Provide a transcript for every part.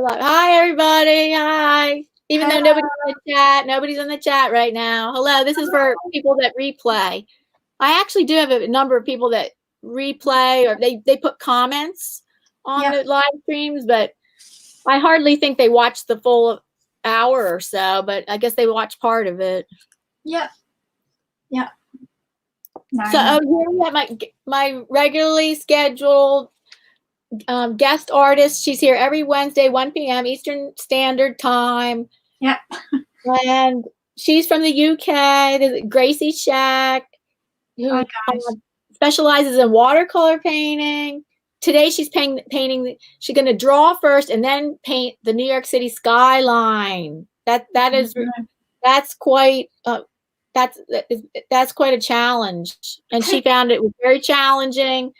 Hi, everybody. Hi. Even though Hello. nobody's in the chat right now. Hello. This is for people that replay. I actually do have a number of people that replay or they put comments on the live streams, but I hardly think they watch the full hour or so, but I guess they watch part of it. Yep. So here we have my regularly scheduled guest artist. She's here every Wednesday, 1 p.m. Eastern Standard Time. Yep. And she's from the UK. There's Gracie Shack, who specializes in watercolor painting. Today she's painting. She's going to draw first and then paint the New York City skyline. That's quite a challenge, and she found it was very challenging.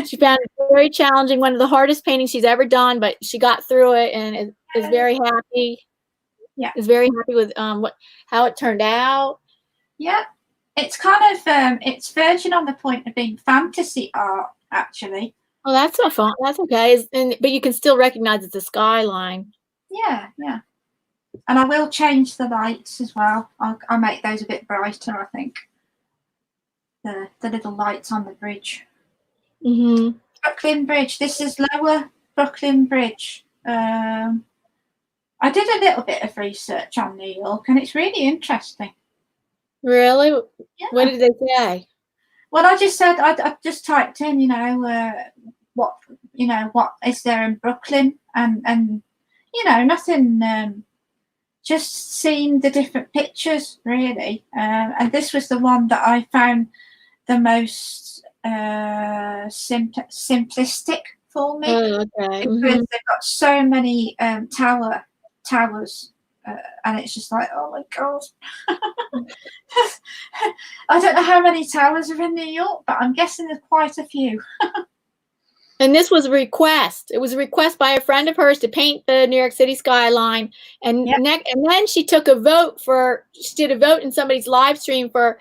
She found it very challenging, one of the hardest paintings she's ever done, but she got through it and is very happy. Yeah, is very happy with how it turned out. Yeah, it's kind of it's verging on the point of being fantasy art, actually. Oh, that's not fun. That's okay, but you can still recognize it's a skyline. Yeah. And I will change the lights as well. I'll make those a bit brighter, I think. The little lights on the bridge. Mm-hmm. Brooklyn Bridge. This is Lower Brooklyn Bridge. I did a little bit of research on New York, and it's really interesting. Really? Yeah. What did they say? Well, I just said I just typed in, what is there in Brooklyn, and nothing. Just seeing the different pictures, really, and this was the one that I found the most simplistic for me. Okay. Because they've got so many towers, and it's just like, oh my god. I don't know how many towers are in New York, but I'm guessing there's quite a few. And this was a request. It was a request by a friend of hers to paint the New York City skyline. And then she took a vote she did a vote in somebody's live stream for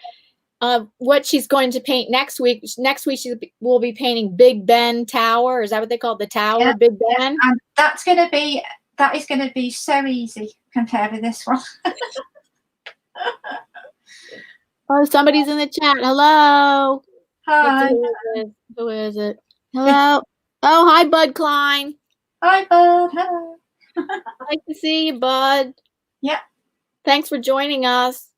what she's going to paint next week. Next week she will be painting Big Ben Tower. Is that what they call it? The tower, Big Ben? And that is going to be so easy compared with this one. Oh, somebody's in the chat. Hello. Hi. Who is it? Hello. Oh, hi, Bud Klein. Hi, Bud. Hello. Nice to see you, Bud. Yeah. Thanks for joining us.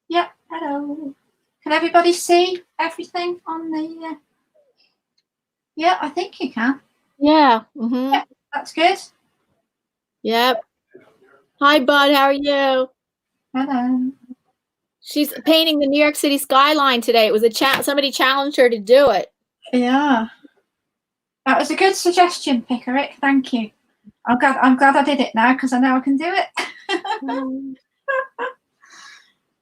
Yeah. Hello. Can everybody see everything on the? Yeah, I think you can. Yeah. Mm-hmm. Yeah, that's good. Yep. Hi, Bud. How are you? Hello. She's painting the New York City skyline today. It was somebody challenged her to do it. Yeah. That was a good suggestion, Pickerick. Thank you. I'm glad I did it now because I know I can do it.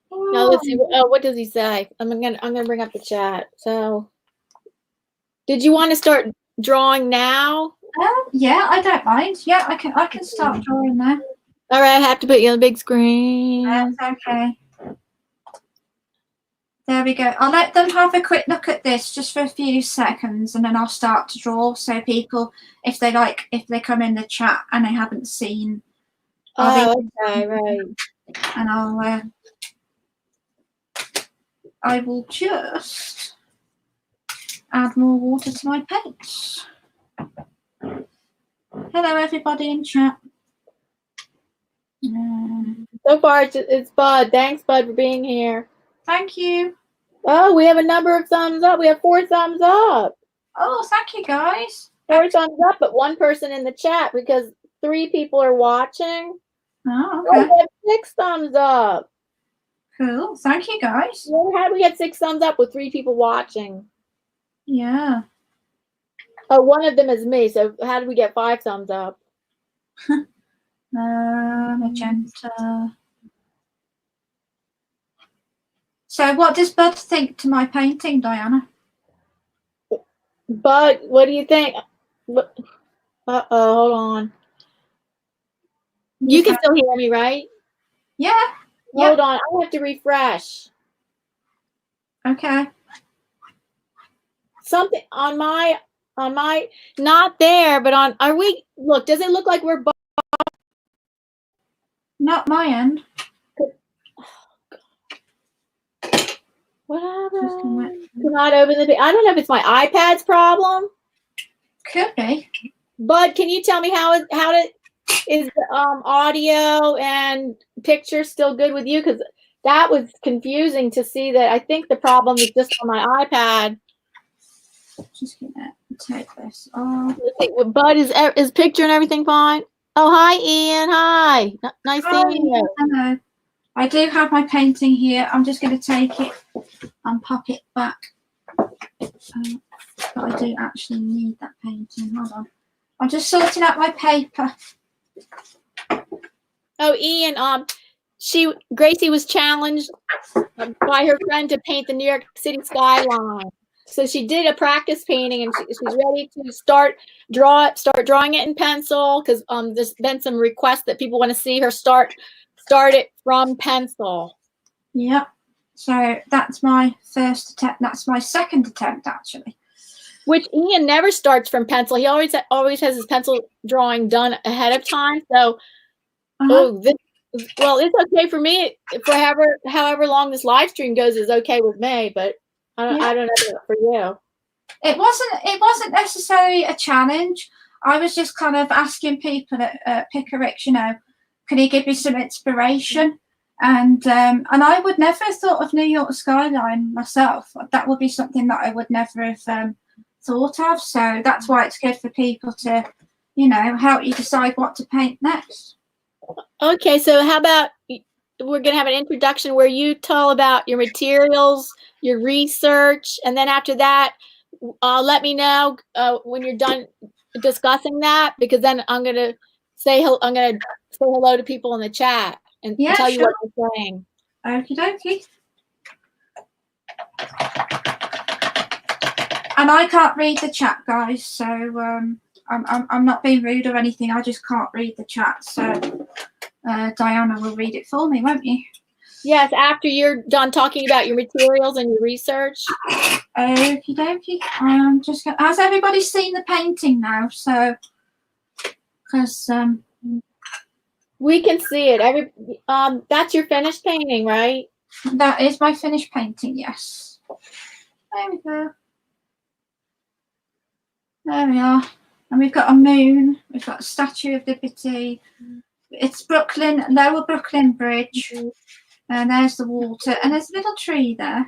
Now let's see. Oh, what does he say? I'm gonna bring up the chat. So, did you want to start drawing now? Yeah, I don't mind. Yeah, I can start drawing now. All right, I have to put you on the big screen. That's okay. There we go. I'll let them have a quick look at this just for a few seconds, and then I'll start to draw. So people, if they come in the chat and they haven't seen, okay, right. And I will just add more water to my paints. Hello, everybody in chat. So far, it's Bud. Thanks, Bud, for being here. Thank you. Oh, we have a number of thumbs up. We have 4 thumbs up. Oh, thank you, guys. 4 thumbs up, but 1 person in the chat because 3 people are watching. Oh, okay. We have 6 thumbs up. Cool. Thank you, guys. How do we get 6 thumbs up with 3 people watching? Yeah. Oh, one of them is me. So how did we get 5 thumbs up? Magenta. So what does Bud think to my painting, Diana? Bud, what do you think? Uh-oh, hold on. You can still hear me, right? Yeah. Hold on, I have to refresh. Okay. Something on my On my, not there, but on, are we, look, does it look like we're both? Not my end. What happened? Cannot open the, I don't know if it's my iPad's problem. Could be. Bud, can you tell me how to, is the audio and picture still good with you? Because that was confusing to see that. I think the problem is just on my iPad. Just gonna take this off. Bud, is picture and everything fine? Oh, hi, Ian. Hi. Nice seeing you. Hello. I do have my painting here. I'm just going to take it and pop it back. But I do actually need that painting. Hold on. I'm just sorting out my paper. Oh, Ian, Gracie was challenged by her friend to paint the New York City skyline. So she did a practice painting, and she's ready to start drawing it in pencil, because there's been some requests that people want to see her start it from pencil. Yep. So that's my first attempt. That's my second attempt, actually. Which Ian never starts from pencil. He always has his pencil drawing done ahead of time. So, well, it's okay for me. For however long this live stream goes is okay with me, but I don't know for you. It wasn't necessarily a challenge. I was just kind of asking people at Pickerick, you know, can you give me some inspiration? And I would never have thought of New York skyline myself. That would be something that I would never have thought of. So that's why it's good for people to, you know, help you decide what to paint next. Okay, so how about we're going to have an introduction where you tell about your materials, your research, and then after that, let me know when you're done discussing that, because then I'm going to say hello to people in the chat and tell you what they're saying. Okie dokie. And I can't read the chat, guys, so I'm not being rude or anything. I just can't read the chat, so Diana will read it for me, won't you? Yes, after you're done talking about your materials and your research. Okie dokie. Has everybody seen the painting now? So, because we can see it. That's your finished painting, right? That is my finished painting. Yes. There we go. There we are. And we've got a moon. We've got a Statue of Liberty. It's Brooklyn, Lower Brooklyn Bridge. And there's the water. And there's a little tree there.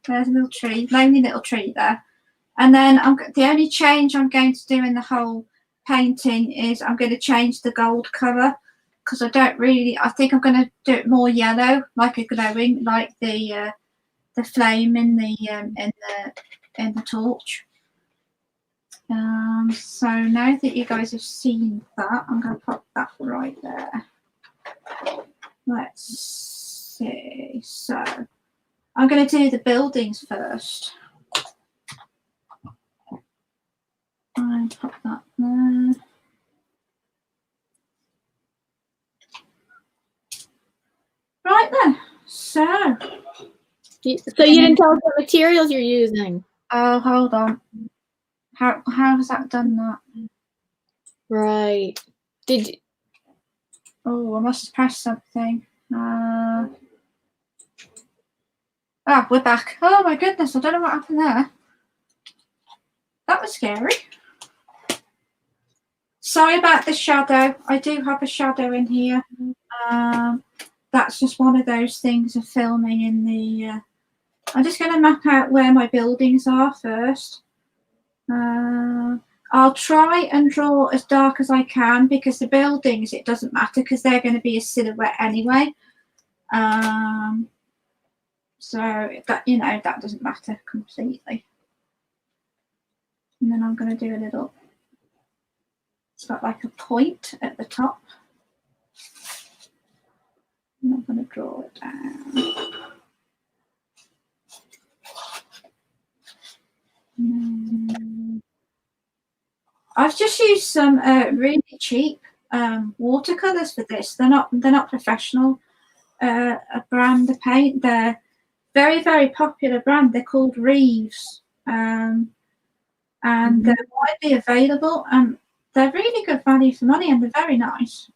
There's a little tree, lonely little tree there. And then the only change I'm going to do in the whole painting is I'm going to change the gold colour, because I think I'm going to do it more yellow, like a glowing, like the flame in the torch. So now that you guys have seen that, I'm going to pop that right there. Let's see. So I'm going to do the buildings first. And pop that there. Right then. So you didn't tell us what materials you're using. Oh, hold on. How has that done that? Right. Did you? Oh, I must have pressed something. We're back. Oh my goodness, I don't know what happened there. That was scary. Sorry about the shadow. I do have a shadow in here. That's just one of those things of filming in the... I'm just going to map out where my buildings are first. I'll try and draw as dark as I can, because the buildings, it doesn't matter, because they're going to be a silhouette anyway. So that, you know, that doesn't matter completely. And then I'm going to do a little, it's got like a point at the top. I'm not going to draw it down. I've just used some really cheap watercolors for this. They're not professional. A brand of paint. They're very, very popular brand. They're called Reeves. and they're widely available, and they're really good value for money, and they're very nice.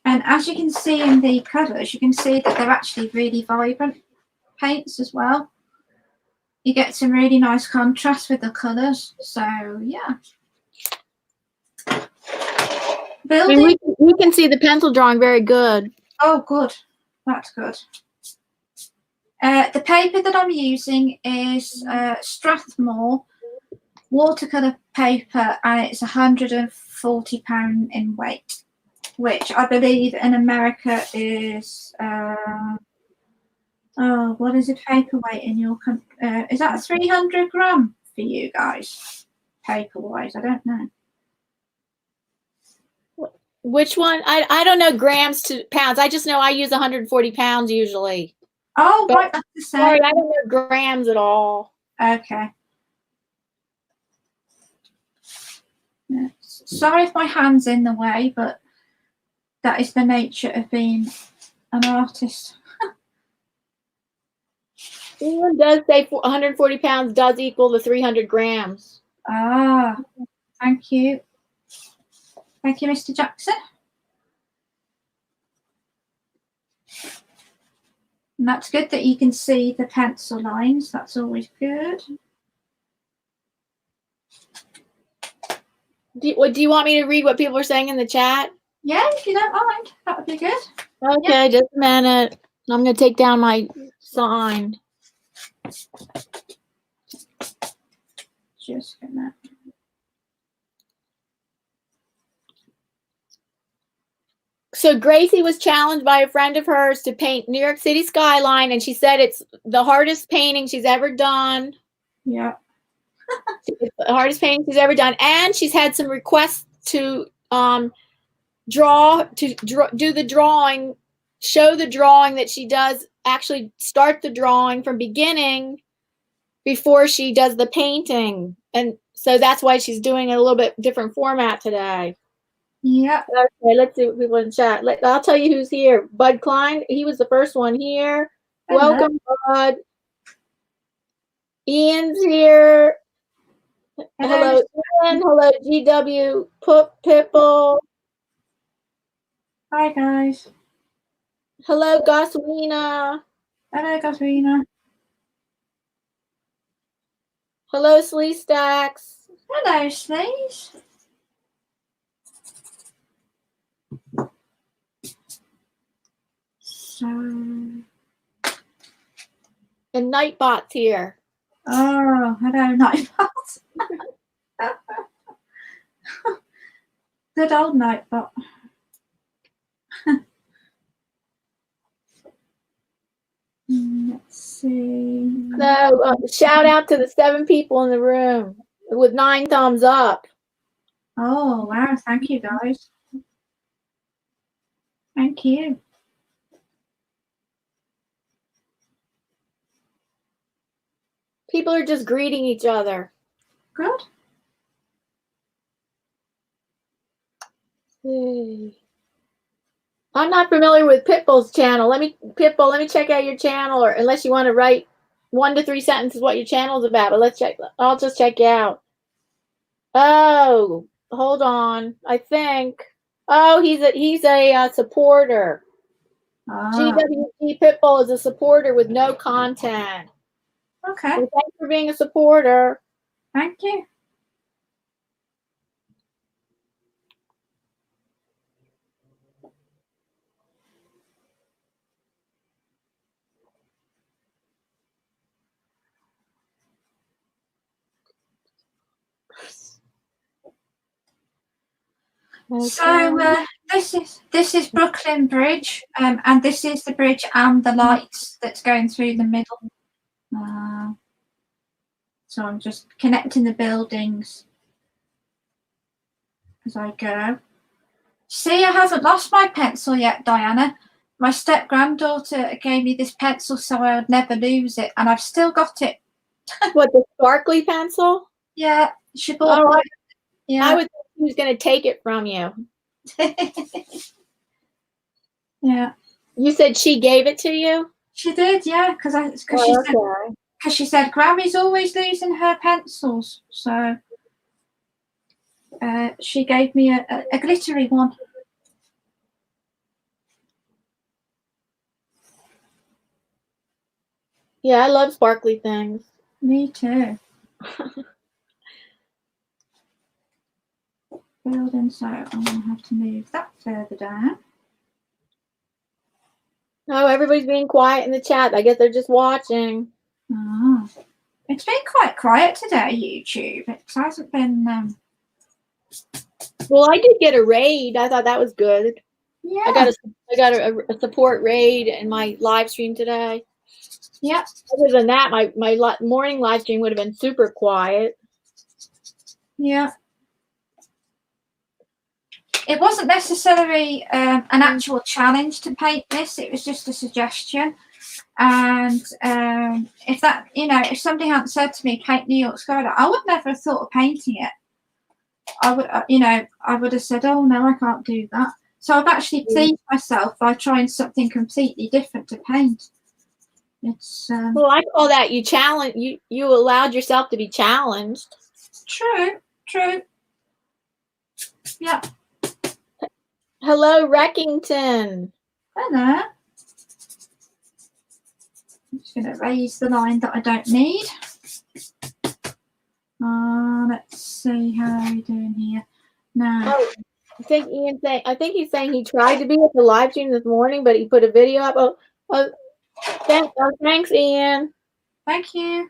And as you can see in the colours, you can see that they're actually really vibrant paints as well. You get some really nice contrast with the colours. So yeah. Building. We can see the pencil drawing very good. Oh, good. That's good. The paper that I'm using is Strathmore watercolor paper, and it's £140 in weight, which I believe in America is what is it paper weight in your country? Is that 300 gram for you guys, paper wise? I don't know. Which one? I don't know grams to pounds. I just know I use 140 pounds usually. Oh, right, that's the same. Sorry, I don't know grams at all. Okay. Yeah. Sorry if my hand's in the way, but that is the nature of being an artist. Ian does say 140 pounds does equal the 300 grams. Ah, thank you. Thank you, Mr. Jackson. And that's good that you can see the pencil lines. That's always good. Do you want me to read what people are saying in the chat? Yeah, if you don't mind, that would be good. Okay, just a minute. I'm going to take down my sign. Just gonna. So Gracie was challenged by a friend of hers to paint New York City skyline, and she said it's the hardest painting she's ever done. Yeah. It's the hardest painting she's ever done, and she's had some requests to do the drawing, show the drawing that she does, actually start the drawing from beginning before she does the painting, and so that's why she's doing it a little bit different format today. Yeah. Okay, let's see what people in chat. I'll tell you who's here. Bud Klein, he was the first one here. Hello. Welcome, Bud. Ian's here. Hello, Ian. Hello, GW Pitbull. Hi, guys. Hello, Goswina. Hello, Goswina. Hello, Slee Stacks. Hello, Sleeves. So. And Nightbot's here. Oh, hello, Nightbot. Good old Nightbot. Let's see. So, shout out to the 7 people in the room with 9 thumbs up. Oh, wow. Thank you, guys. Thank you. People are just greeting each other. Good. I'm not familiar with Pitbull's channel. Pitbull, let me check out your channel, or unless you want to write 1 to 3 sentences what your channel is about. But let's check. I'll just check you out. Oh, hold on. I think. Oh, he's a supporter. GWG Pitbull is a supporter with no content. Okay. So thanks for being a supporter. Thank you. Okay. So this is Brooklyn Bridge, and this is the bridge and the lights that's going through the middle. So I'm just connecting the buildings as I go. See, I haven't lost my pencil yet, Diana. My step-granddaughter gave me this pencil so I would never lose it, and I've still got it. What, the sparkly pencil? Yeah, she bought it. Yeah. I would think she was going to take it from you. Yeah. You said she gave it to you? She did, yeah, because she said, because she said Grammy's always losing her pencils, so she gave me a glittery one. Yeah, I love sparkly things. Me too. Building, so I'm going to have to move that further down. Oh, everybody's being quiet in the chat. I guess they're just watching. Oh. It's been quite quiet today, YouTube. It hasn't been... Well, I did get a raid. I thought that was good. Yeah. I got a support raid in my live stream today. Yeah. Other than that, my morning live stream would have been super quiet. Yeah. It wasn't necessarily an actual challenge to paint this. It was just a suggestion. And if that, if somebody hadn't said to me, paint New York Skyline, I would never have thought of painting it. I would, I would have said, oh no, I can't do that. So I've actually pleased myself by trying something completely different to paint. It's well, I call that you allowed yourself to be challenged. True. Yeah. Hello, Reckington. Hello. I'm just going to raise the line that I don't need. Let's see how we're doing here. Now, oh, I think he's saying he tried to be at the live stream this morning, but he put a video up. Thanks, Ian. Thank you.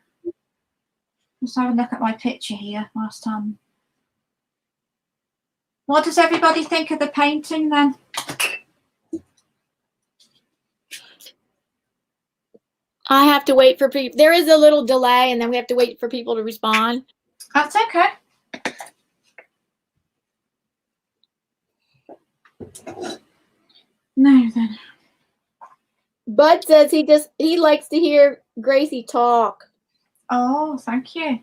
Let's have a look at my picture here last time. What does everybody think of the painting then? I have to wait for people. There is a little delay, and then we have to wait for people to respond. That's okay. No, then. Bud says he likes to hear Gracie talk. Oh, thank you.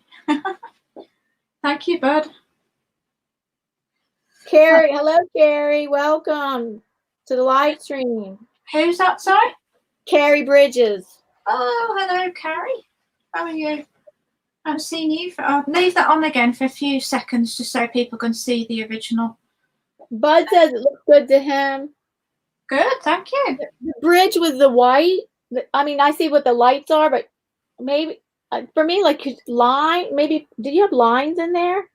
Thank you, Bud. Carrie, hello, Carrie. Welcome to the live stream. Who's that, sorry? Carrie Bridges. Oh, hello, Carrie. How are you? I haven't seen you. I'll leave that on again for a few seconds just so people can see the original. Bud says it looks good to him. Good, thank you. The bridge with the white. I mean, I see what the lights are, but maybe for me, like line. Maybe did you have lines in there?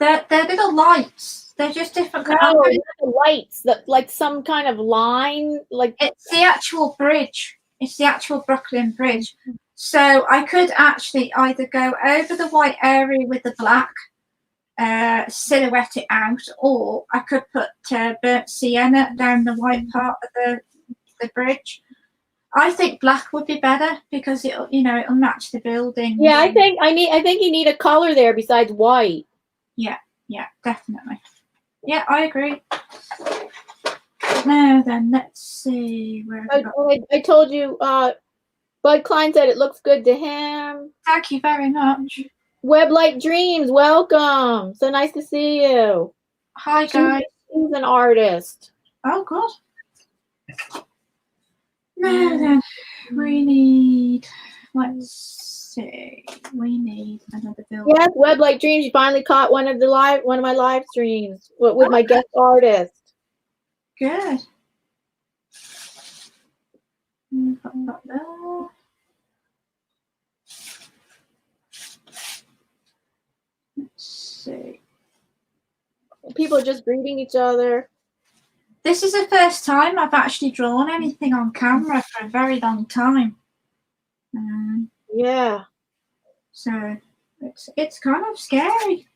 They're little lights. They're just different. No, not the lights. Like some kind of line. Like it's the actual bridge. It's the actual Brooklyn Bridge. So I could actually either go over the white area with the black, silhouette it out, or I could put burnt sienna down the white part of the bridge. I think black would be better because it'll match the building. Yeah, I think you need a color there besides white. Yeah, definitely. Yeah, I agree. Now then, let's see where I told you, Bud Klein said it looks good to him. Thank you very much. Weblight Dreams, welcome. So nice to see you. Hi, guys. She's an artist. Oh, good. Now then, we need, let's see, we need another building. Yes, Weblight Dreams, you finally caught one of my live streams with my guest artist. Good. Put that there. Let's see. People are just greeting each other. This is the first time I've actually drawn anything on camera for a very long time. Yeah. So it's kind of scary.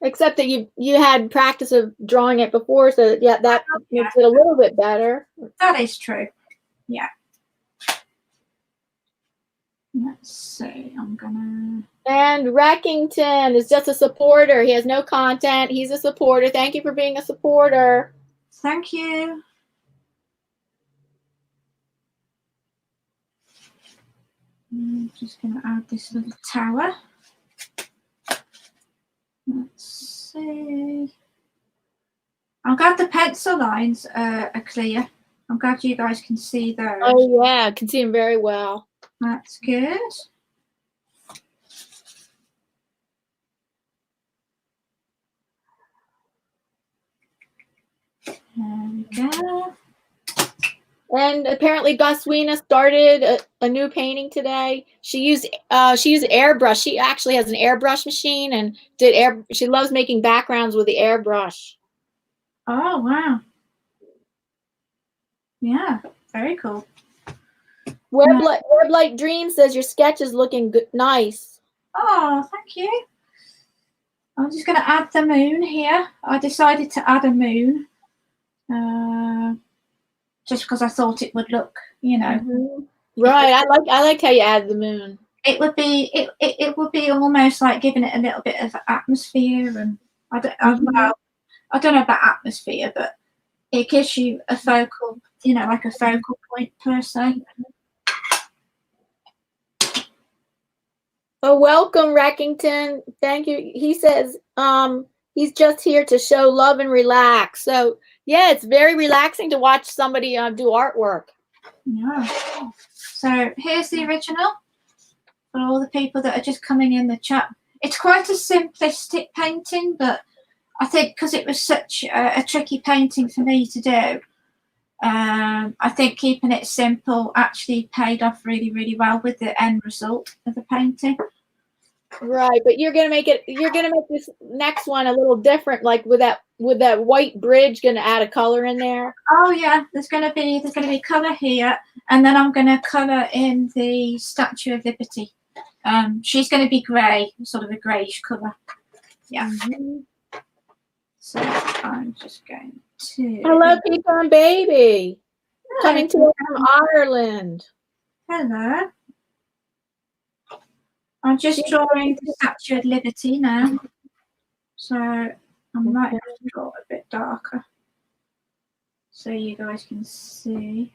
Except that you had practice of drawing it before, so yeah, that makes it a little bit better. That is true. Yeah. Let's see. I'm gonna. And Reckington is just a supporter. He has no content. He's a supporter. Thank you for being a supporter. Thank you. I'm just going to add this little tower. Let's see. I'm glad the pencil lines are clear. I'm glad you guys can see those. Oh, yeah. I can see them very well. That's good. There we go. And apparently Goswina started a new painting today. She used airbrush. She actually has an airbrush machine and she loves making backgrounds with the airbrush. Oh, wow. Yeah, very cool. Weblight Dream says your sketch is looking good, nice. Oh, thank you. I'm just going to add the moon here. I decided to add a moon just because I thought it would look, you know. Mm-hmm. Right. I like how you add the moon. It would be it would be almost like giving it a little bit of atmosphere, and I don't know about atmosphere, but it gives you a focal, you know, like a focal point per se. Oh, welcome, Reckington. Thank you. He says he's just here to show love and relax. So yeah, it's very relaxing to watch somebody do artwork. Yeah. So here's the original for all the people that are just coming in the chat. It's quite a simplistic painting, but I think because it was such a tricky painting for me to do, I think keeping it simple actually paid off really, really well with the end result of the painting. Right, but you're gonna make this next one a little different, like with that white bridge, gonna add a color in there. Oh yeah, there's gonna be color here, and then I'm gonna color in the Statue of Liberty. She's gonna be grey, sort of a greyish color. Yeah. Mm-hmm. So I'm just going to. Hello, Pecan Baby. Hello, coming to us from Ireland. Hello. I'm just drawing the Statue of Liberty now. So I might have to draw a bit darker so you guys can see.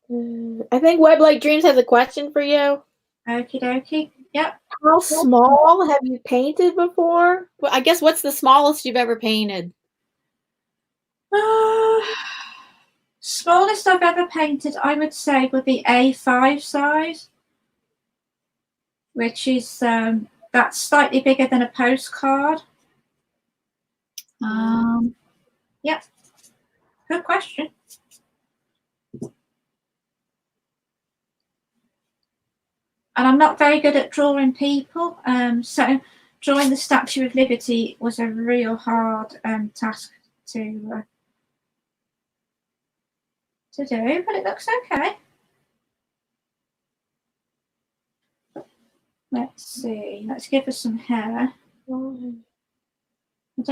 I think Weblight Dreams has a question for you. Okie dokie. Yep. How small have you painted before? Well, I guess what's the smallest you've ever painted? Smallest I've ever painted, I would say, would be A5 size, which is that's slightly bigger than a postcard. Yeah, good question. And I'm not very good at drawing people, so drawing the Statue of Liberty was a real hard task to do, but it looks okay. Let's see. Let's give her some hair. I don't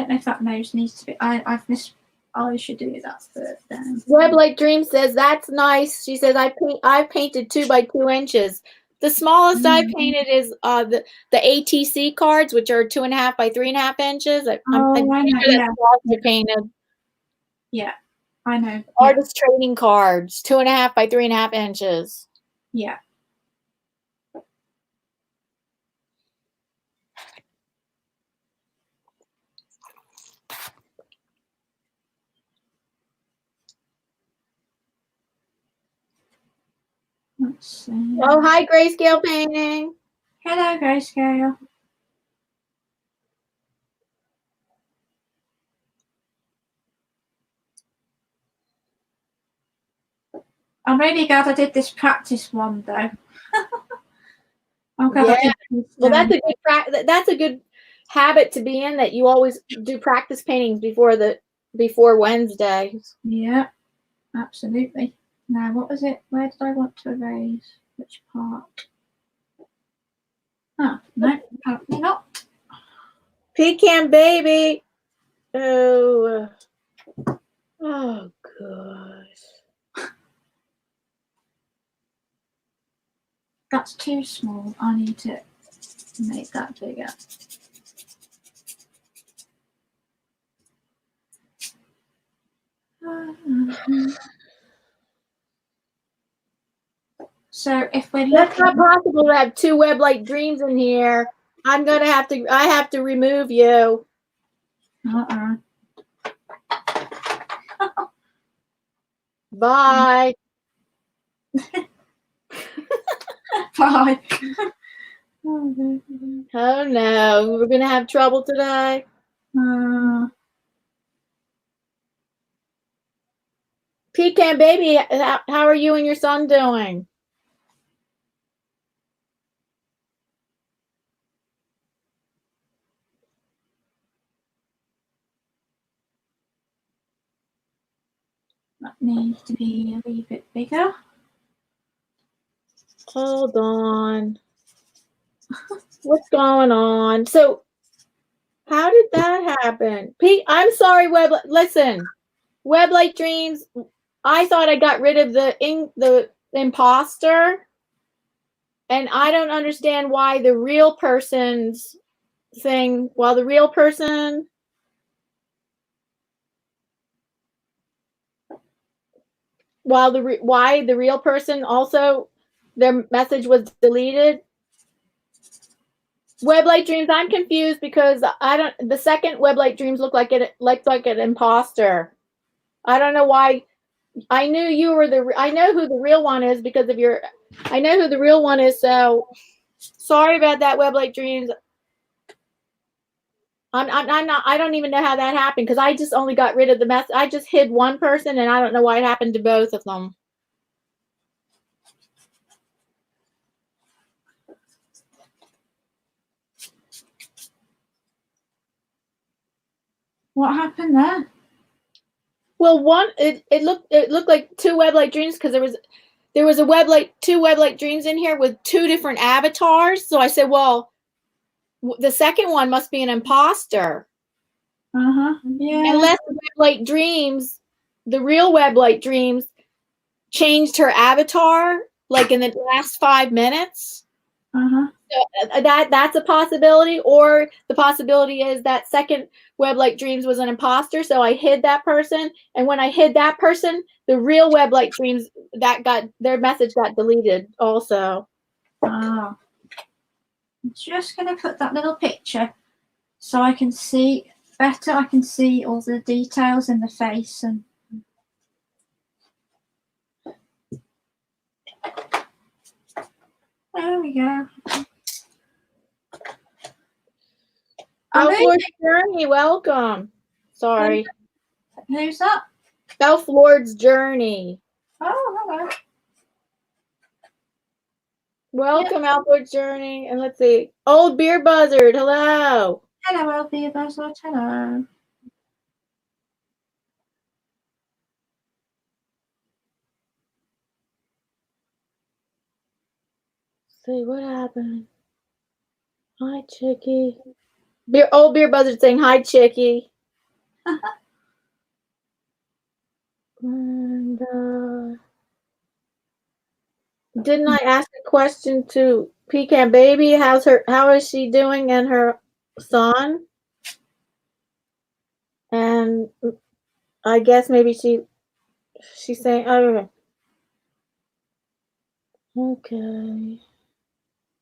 know if that nose needs to be. I should do that first. Weblight Dream says that's nice. She says I painted 2 by 2 inches. The smallest I painted is the ATC cards, which are 2.5 by 3.5 inches. I painted. Yeah, I know. Artist trading cards, 2.5 by 3.5 inches. Yeah. Let's see. Oh, hi, Grayscale Painting. Hello, Grayscale. I'm really glad I did this practice one though. Yeah. Well, that's a good habit to be in, that you always do practice paintings before Wednesday. Yeah, absolutely. Now, what was it? Where did I want to erase? Which part? Oh, no, apparently not. Pecan Baby. Oh gosh. That's too small. I need to make that bigger. So if we're That's not possible to have 2 Weblight Dreams in here. I have to remove you. Bye. Bye. Oh no, we're gonna have trouble today. Pecan baby, how are you and your son doing? That needs to be a wee bit bigger. Hold on. What's going on? So, how did that happen? Pete, I'm sorry, listen, Weblight Dreams, I thought I got rid of the imposter, and I don't understand why the real person's thing, while the real person why the real person also their message was deleted. Weblight Dreams, I'm confused because the second Weblight Dreams looked like an imposter. I don't know why. I knew you were I know who the real one is because of your, I know who the real one is, so sorry about that, Weblight Dreams. I'm not, I don't even know how that happened because I just only got rid of the mess. I just hid one person and I don't know why it happened to both of them. What happened there? Well, it looked like two Weblight Dreams because there was two Weblight Dreams in here with two different avatars. So I said, well, the second one must be an imposter. Yeah. Unless the Weblight Dreams, the real Weblight Dreams, changed her avatar like in the last 5 minutes. So that's a possibility, or the possibility is that second Weblight Dreams was an imposter, so I hid that person, and when I hid that person, the real Weblight Dreams their message got deleted also. I'm just going to put that little picture so I can see better. I can see all the details in the face and. There we go. Elf Journey, welcome. Sorry. Who's that? Elf Lord's Journey. Oh, hello. Welcome, Elf Lord's Journey. And let's see. Old Beer Buzzard, hello. Hello, Old Beer Buzzard, hello. See what happened. Hi, Chickie. Old Beer Buzzard saying hi, Chickie. And didn't I ask a question to Pecan Baby? How is she doing and her son? And I guess maybe she's saying, oh, okay.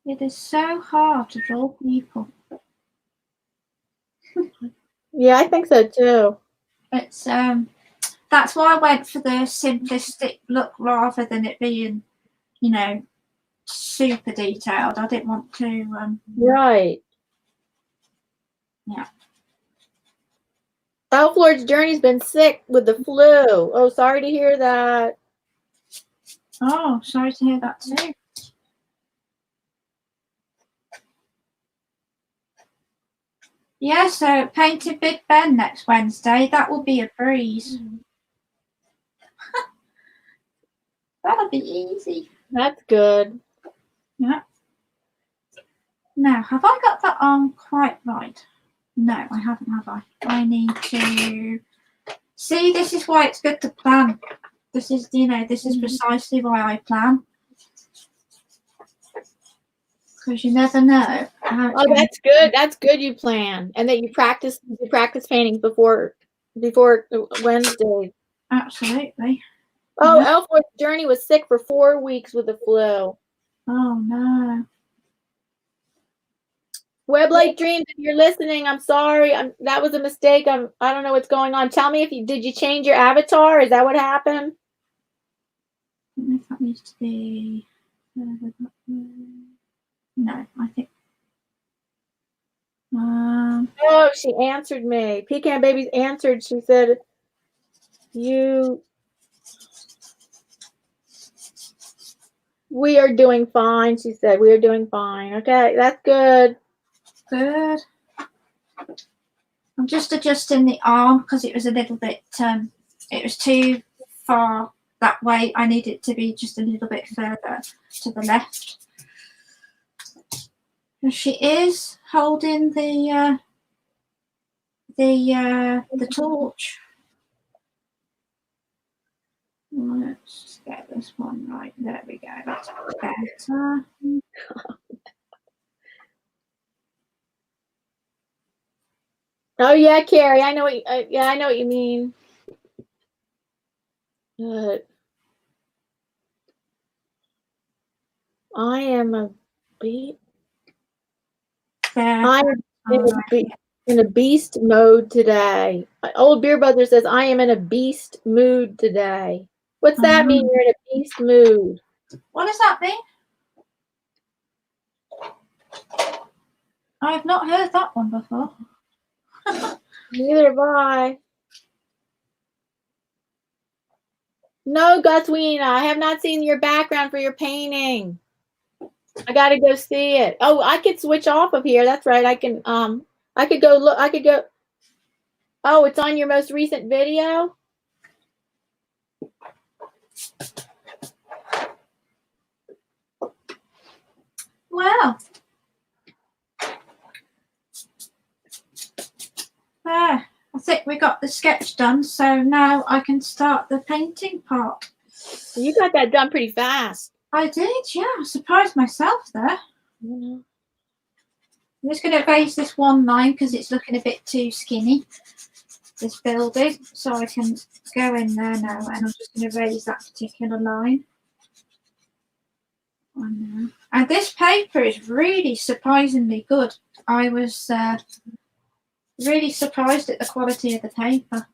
It is so hard to draw people. Yeah, I think so too. It's that's why I went for the simplistic look rather than it being, you know, super detailed. I didn't want to. Right. Yeah. Elf Lord's Journey's been sick with the flu. Oh, sorry to hear that. Oh, sorry to hear that too. Yeah, so painting Big Ben next Wednesday. That will be a breeze. That'll be easy. That's good. Yeah. Now, have I got that on quite right? No, I haven't, have I? I need to see. This is why it's good to plan. This is, this is precisely why I plan. Because you never know. Oh, that's good. That's good. You plan and that you practice paintings before Wednesday. Absolutely. Oh, Elf Lord's Journey was sick for 4 weeks with the flu. Oh no. Weblight Dreams, if you're listening, I'm sorry. That was a mistake. I don't know what's going on. Tell me did you change your avatar? Is that what happened? I don't know if that needs to be. No, I think. Oh, she answered me. Pecan Babies answered. She said, we are doing fine. She said, we are doing fine. Okay, that's good. Good. I'm just adjusting the arm because it was a little bit, it was too far that way. I need it to be just a little bit further to the left. And she is holding the torch. Let's get this one right. There we go. That's better. Oh yeah, Carrie. I know what. Yeah, I know what you mean. Good. I am a beast. I am in a beast mode today. Old Beer Brother says I am in a beast mood today. What's that mean? You're in a beast mood. What does that mean? I have not heard that one before. Neither have I. No, Guswina, I have not seen your background for your painting. I got to go see it. Oh, I could switch off of here. That's right. I can. I could go look. I could go. Oh, it's on your most recent video. Wow. There. I think we got the sketch done, so now I can start the painting part. You got that done pretty fast. I did, yeah. I surprised myself there. I'm just going to erase this one line because it's looking a bit too skinny, this building. So I can go in there now and I'm just going to erase that particular line. And this paper is really surprisingly good. I was really surprised at the quality of the paper.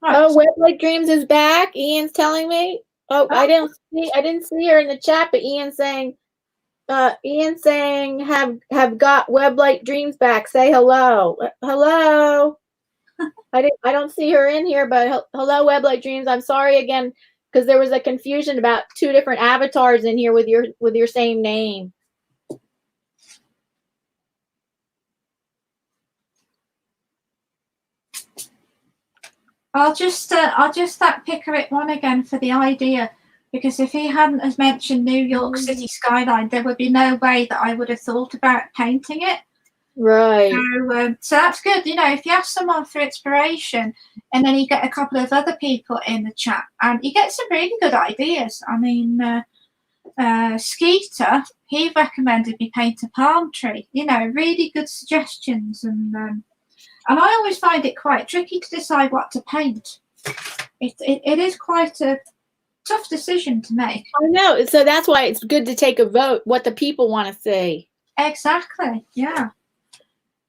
Right. Oh, Web Like Dreams is back. Ian's telling me. Oh, I didn't see her in the chat, but Ian's saying have got Web Like Dreams back. Say hello. Hello. I don't see her in here, but hello, Web Like Dreams. I'm sorry again because there was a confusion about two different avatars in here with your same name. I'll just that Pickerick one again for the idea, because if he hadn't has mentioned New York City skyline, there would be no way that I would have thought about painting it. Right. So that's good. You know, if you ask someone for inspiration and then you get a couple of other people in the chat and you get some really good ideas. I mean, Skeeter, he recommended me paint a palm tree. You know, really good suggestions. And I always find it quite tricky to decide what to paint. It is quite a tough decision to make. I know. So that's why it's good to take a vote, what the people want to see. Exactly. Yeah.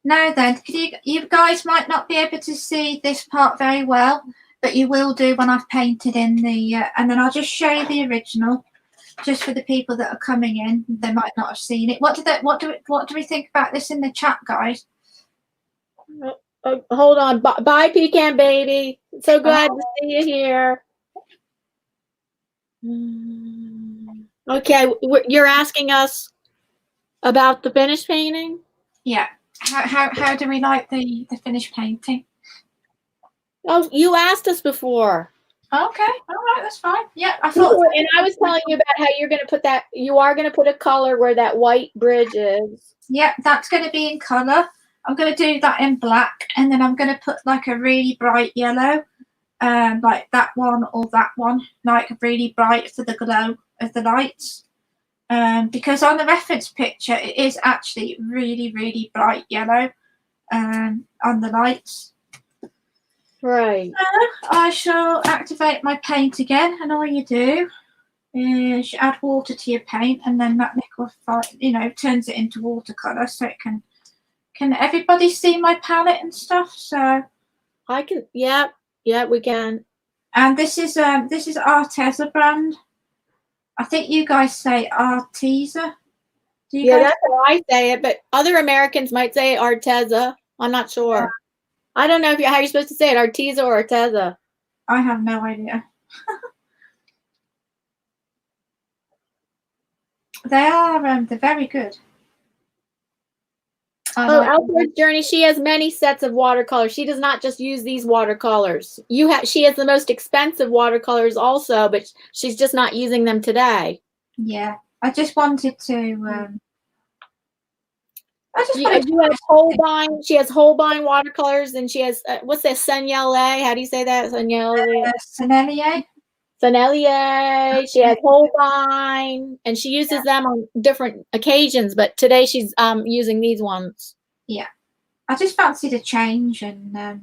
Now then, you guys might not be able to see this part very well, but you will do when I've painted in the, and then I'll just show you the original, just for the people that are coming in. They might not have seen it. What do we think about this in the chat, guys? Hold on. Bye, Pecan Baby. So glad to see you here. Okay, you're asking us about the finished painting? Yeah. How do we like the finished painting? Oh, you asked us before. Okay, all right, that's fine. Yeah, I thought. And I was telling you about how you're going to put that. You are going to put a color where that white bridge is. Yeah, that's going to be in color. I'm going to do that in black, and then I'm going to put like a really bright yellow, like that one or that one, like really bright for the glow of the lights. Because on the reference picture, it is actually really, really bright yellow on the lights. Right. So I shall activate my paint again, and all you do is you add water to your paint, and then that liquefies, you know, turns it into watercolor, so it can everybody see my palette and stuff? So I can. Yeah, we can. And this is Arteza brand. I think you guys say Arteza. Do you Yeah, guys? that's how I say it, but other Americans might say Arteza. I'm not sure. I don't know how you're supposed to say it, Arteza or Arteza. I have no idea. They're very good. Outdoors Journey, she has many sets of watercolors. She does not just use these watercolors. She has the most expensive watercolors also, but she's just not using them today. Yeah, I just wanted to. You have Holbein. She has Holbein watercolors, and she has what's that? Sennelier. How do you say that? Sennelier. Sennelier. She has Holbein, and she uses them on different occasions. But today she's using these ones. Yeah, I just fancied a change, and they're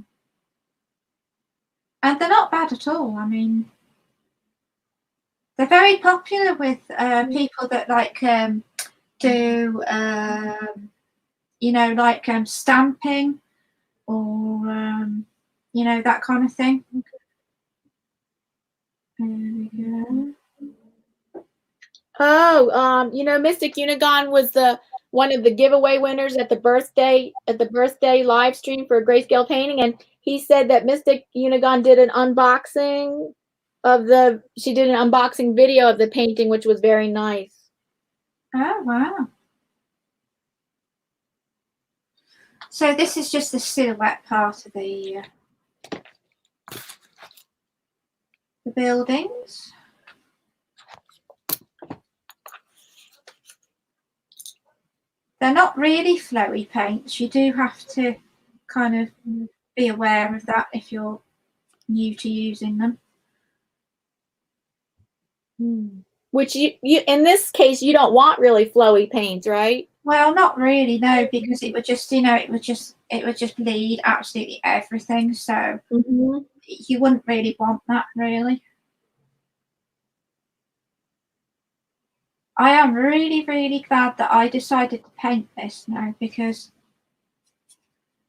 not bad at all. I mean, they're very popular with people that like do like stamping or that kind of thing. There we go. Oh, Mystic Unigon was one of the giveaway winners at the birthday live stream for a grayscale painting, and he said that Mystic Unigon did an unboxing video of the painting, which was very nice. Oh wow. So this is just the silhouette part of the buildings. They're not really flowy paints. You do have to kind of be aware of that if you're new to using them. Which you in this case you don't want really flowy paints, right? Well, not really, no, because it would just bleed absolutely everything. So you wouldn't really want that, really. I am really, really glad that I decided to paint this now, because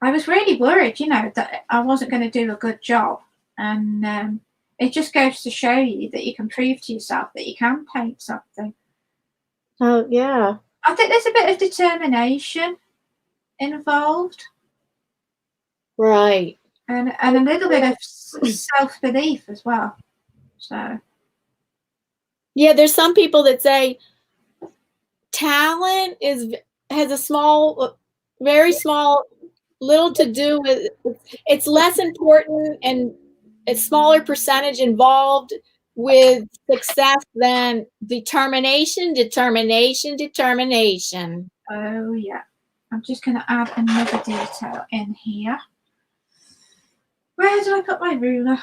I was really worried, that I wasn't going to do a good job. And it just goes to show you that you can prove to yourself that you can paint something. Oh, yeah. I think there's a bit of determination involved. Right. And a little bit of self-belief as well. So. Yeah, there's some people that say talent has a very small, little to do with, it's less important and a smaller percentage involved with success than determination. Oh yeah. I'm just going to add another detail in here. Where did I put my ruler?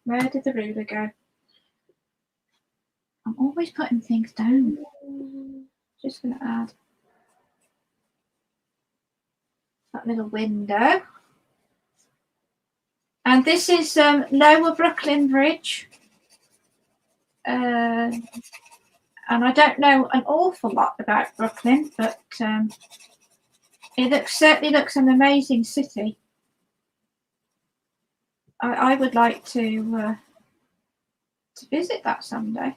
Where did the ruler go? I'm always putting things down. Just going to add that little window. And this is Lower Brooklyn Bridge. And I don't know an awful lot about Brooklyn, but it certainly looks an amazing city. I would like to visit that someday.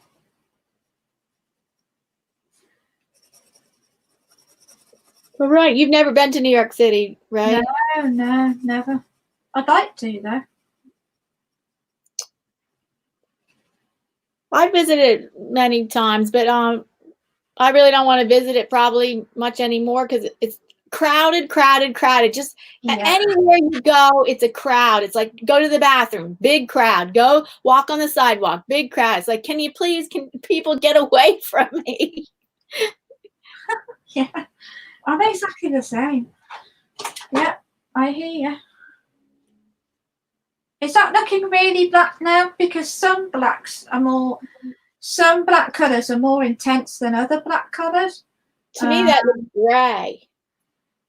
All right, you've never been to New York City, right? No, never. I'd like to, though. I visited many times, but I really don't want to visit it probably much anymore because it's crowded. Just anywhere you go, it's a crowd. It's like, go to the bathroom, big crowd. Go walk on the sidewalk, big crowd. It's like, can people get away from me? Yeah, I'm exactly the same. Yeah, I hear you. Is that looking really black now? Because some black colours are more intense than other black colours. To me, that looks gray.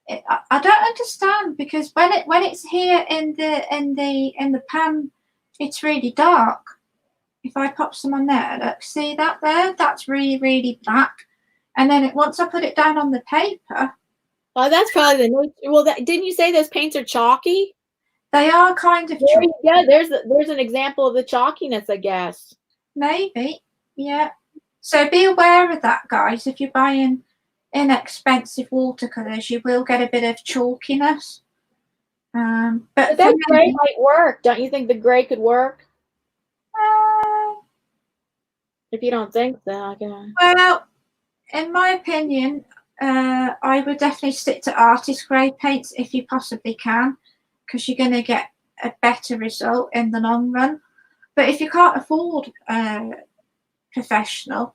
I don't understand, because when it's here in the pan, it's really dark. If I pop some on there, look, see that there? That's really, really black. And then once I put it down on the paper. Oh, that's probably the nature. Well, didn't you say those paints are chalky? They are kind of There chalky. you go. There's an example of the chalkiness, I guess. Maybe, yeah. So be aware of that, guys. If you're buying inexpensive watercolors, you will get a bit of chalkiness. But that gray might work. Don't you think the gray could work? If you don't think so, I guess. Well, in my opinion, I would definitely stick to artist grade paints if you possibly can, because you're going to get a better result in the long run. But if you can't afford professional,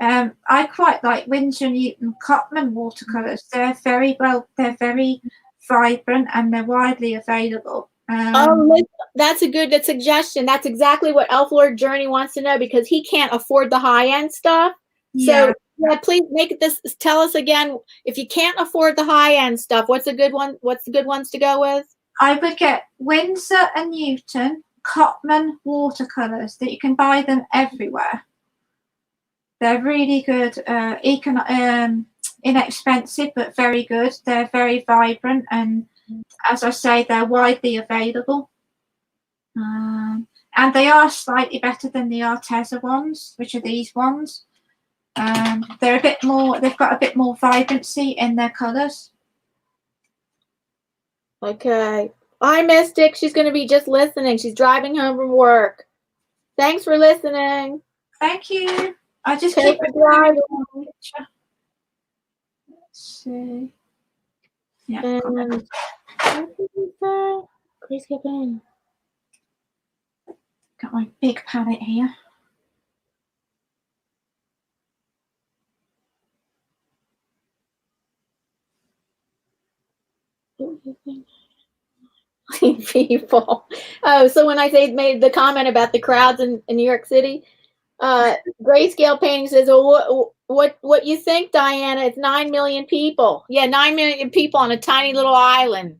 I quite like Winsor & Newton Cotman watercolors. They're very vibrant and they're widely available. That's a good suggestion. That's exactly what Elf Lord Journey wants to know, because he can't afford the high end stuff. Yeah. So yeah, please make this. Tell us again, if you can't afford the high end stuff, what's a good one? What's the good ones to go with? I would get Winsor & Newton Cotman watercolors. That you can buy them everywhere. They're really good, inexpensive, but very good. They're very vibrant, and as I say, they're widely available. And they are slightly better than the Arteza ones, which are these ones. They're a bit more, they've got a bit more vibrancy in their colours. Okay. Hi, Mystic. She's going to be just listening. She's driving home from work. Thanks for listening. Thank you. I just keep driving. Let's see. Yeah. Please get in. Got my big palette here. People. Oh, so when I made the comment about the crowds in New York City, Grayscale Painting says, "Well, what you think, Diana? It's 9 million people. Yeah, 9 million people on a tiny little island."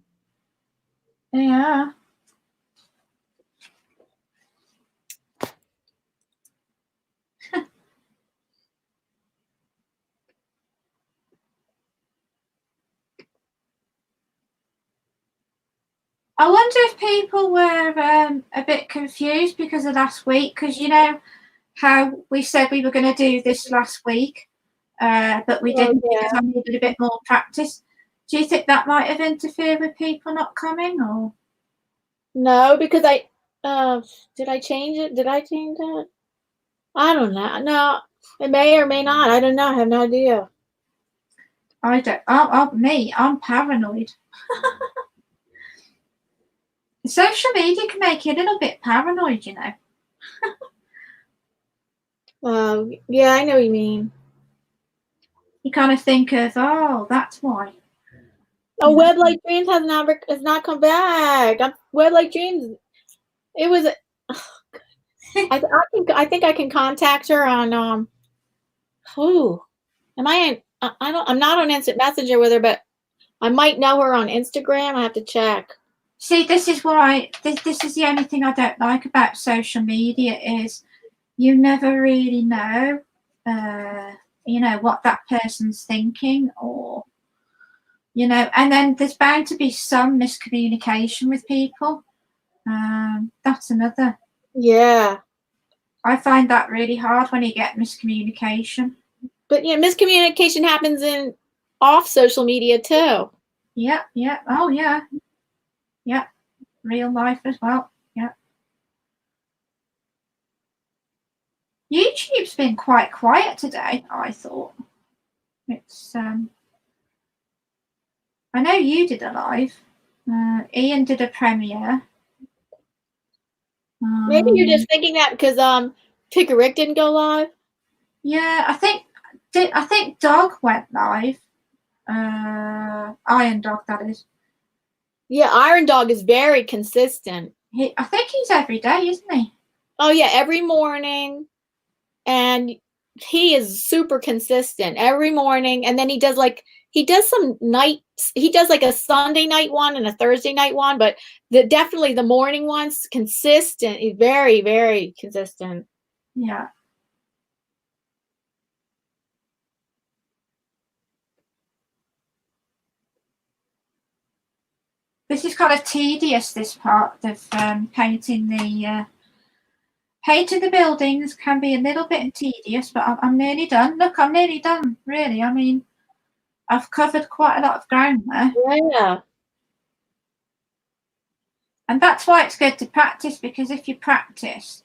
Yeah. I wonder if people were a bit confused because of last week, because you know how we said we were going to do this last week, but we didn't because I needed a bit more practice. Do you think that might have interfered with people not coming, or? No, because did I change it? Did I change that? I don't know. No, it may or may not. I don't know. I have no idea. I don't. I'm paranoid. Social media can make you a little bit paranoid, you know. Yeah, I know what you mean. You kind of think of, oh, that's why. Oh, Web Like Dreams has not come back. Web Like Dreams. It was. I think I can contact her on am I in? I'm not on Instant Messenger with her, but I might know her on Instagram. I have to check. See, this is why this is the only thing I don't like about social media is you never really know, you know, what that person's thinking, or you know, and then there's bound to be some miscommunication with people. That's another. Yeah. I find that really hard when you get miscommunication. But yeah, miscommunication happens in off social media too. Yeah, yeah. Oh yeah. Yeah. Real life as well. Yeah. YouTube's been quite quiet today, I thought. It's I know you did a live. Ian did a premiere. Maybe you're just thinking that because Pickerick didn't go live. Yeah, I think Dog went live. Iron Dog, that is. Yeah, Iron Dog is very consistent. I think he's every day, isn't he? Oh yeah, every morning, and he is super consistent every morning. And then he does some nights. He does like a Sunday night one and a Thursday night one, but definitely the morning one's consistent. He's very, very consistent. Yeah. This is kind of tedious, this part of painting the buildings can be a little bit tedious, but I'm nearly done. Look, I'm nearly done, really. I mean, I've covered quite a lot of ground there. Yeah. And that's why it's good to practice, because if you practice,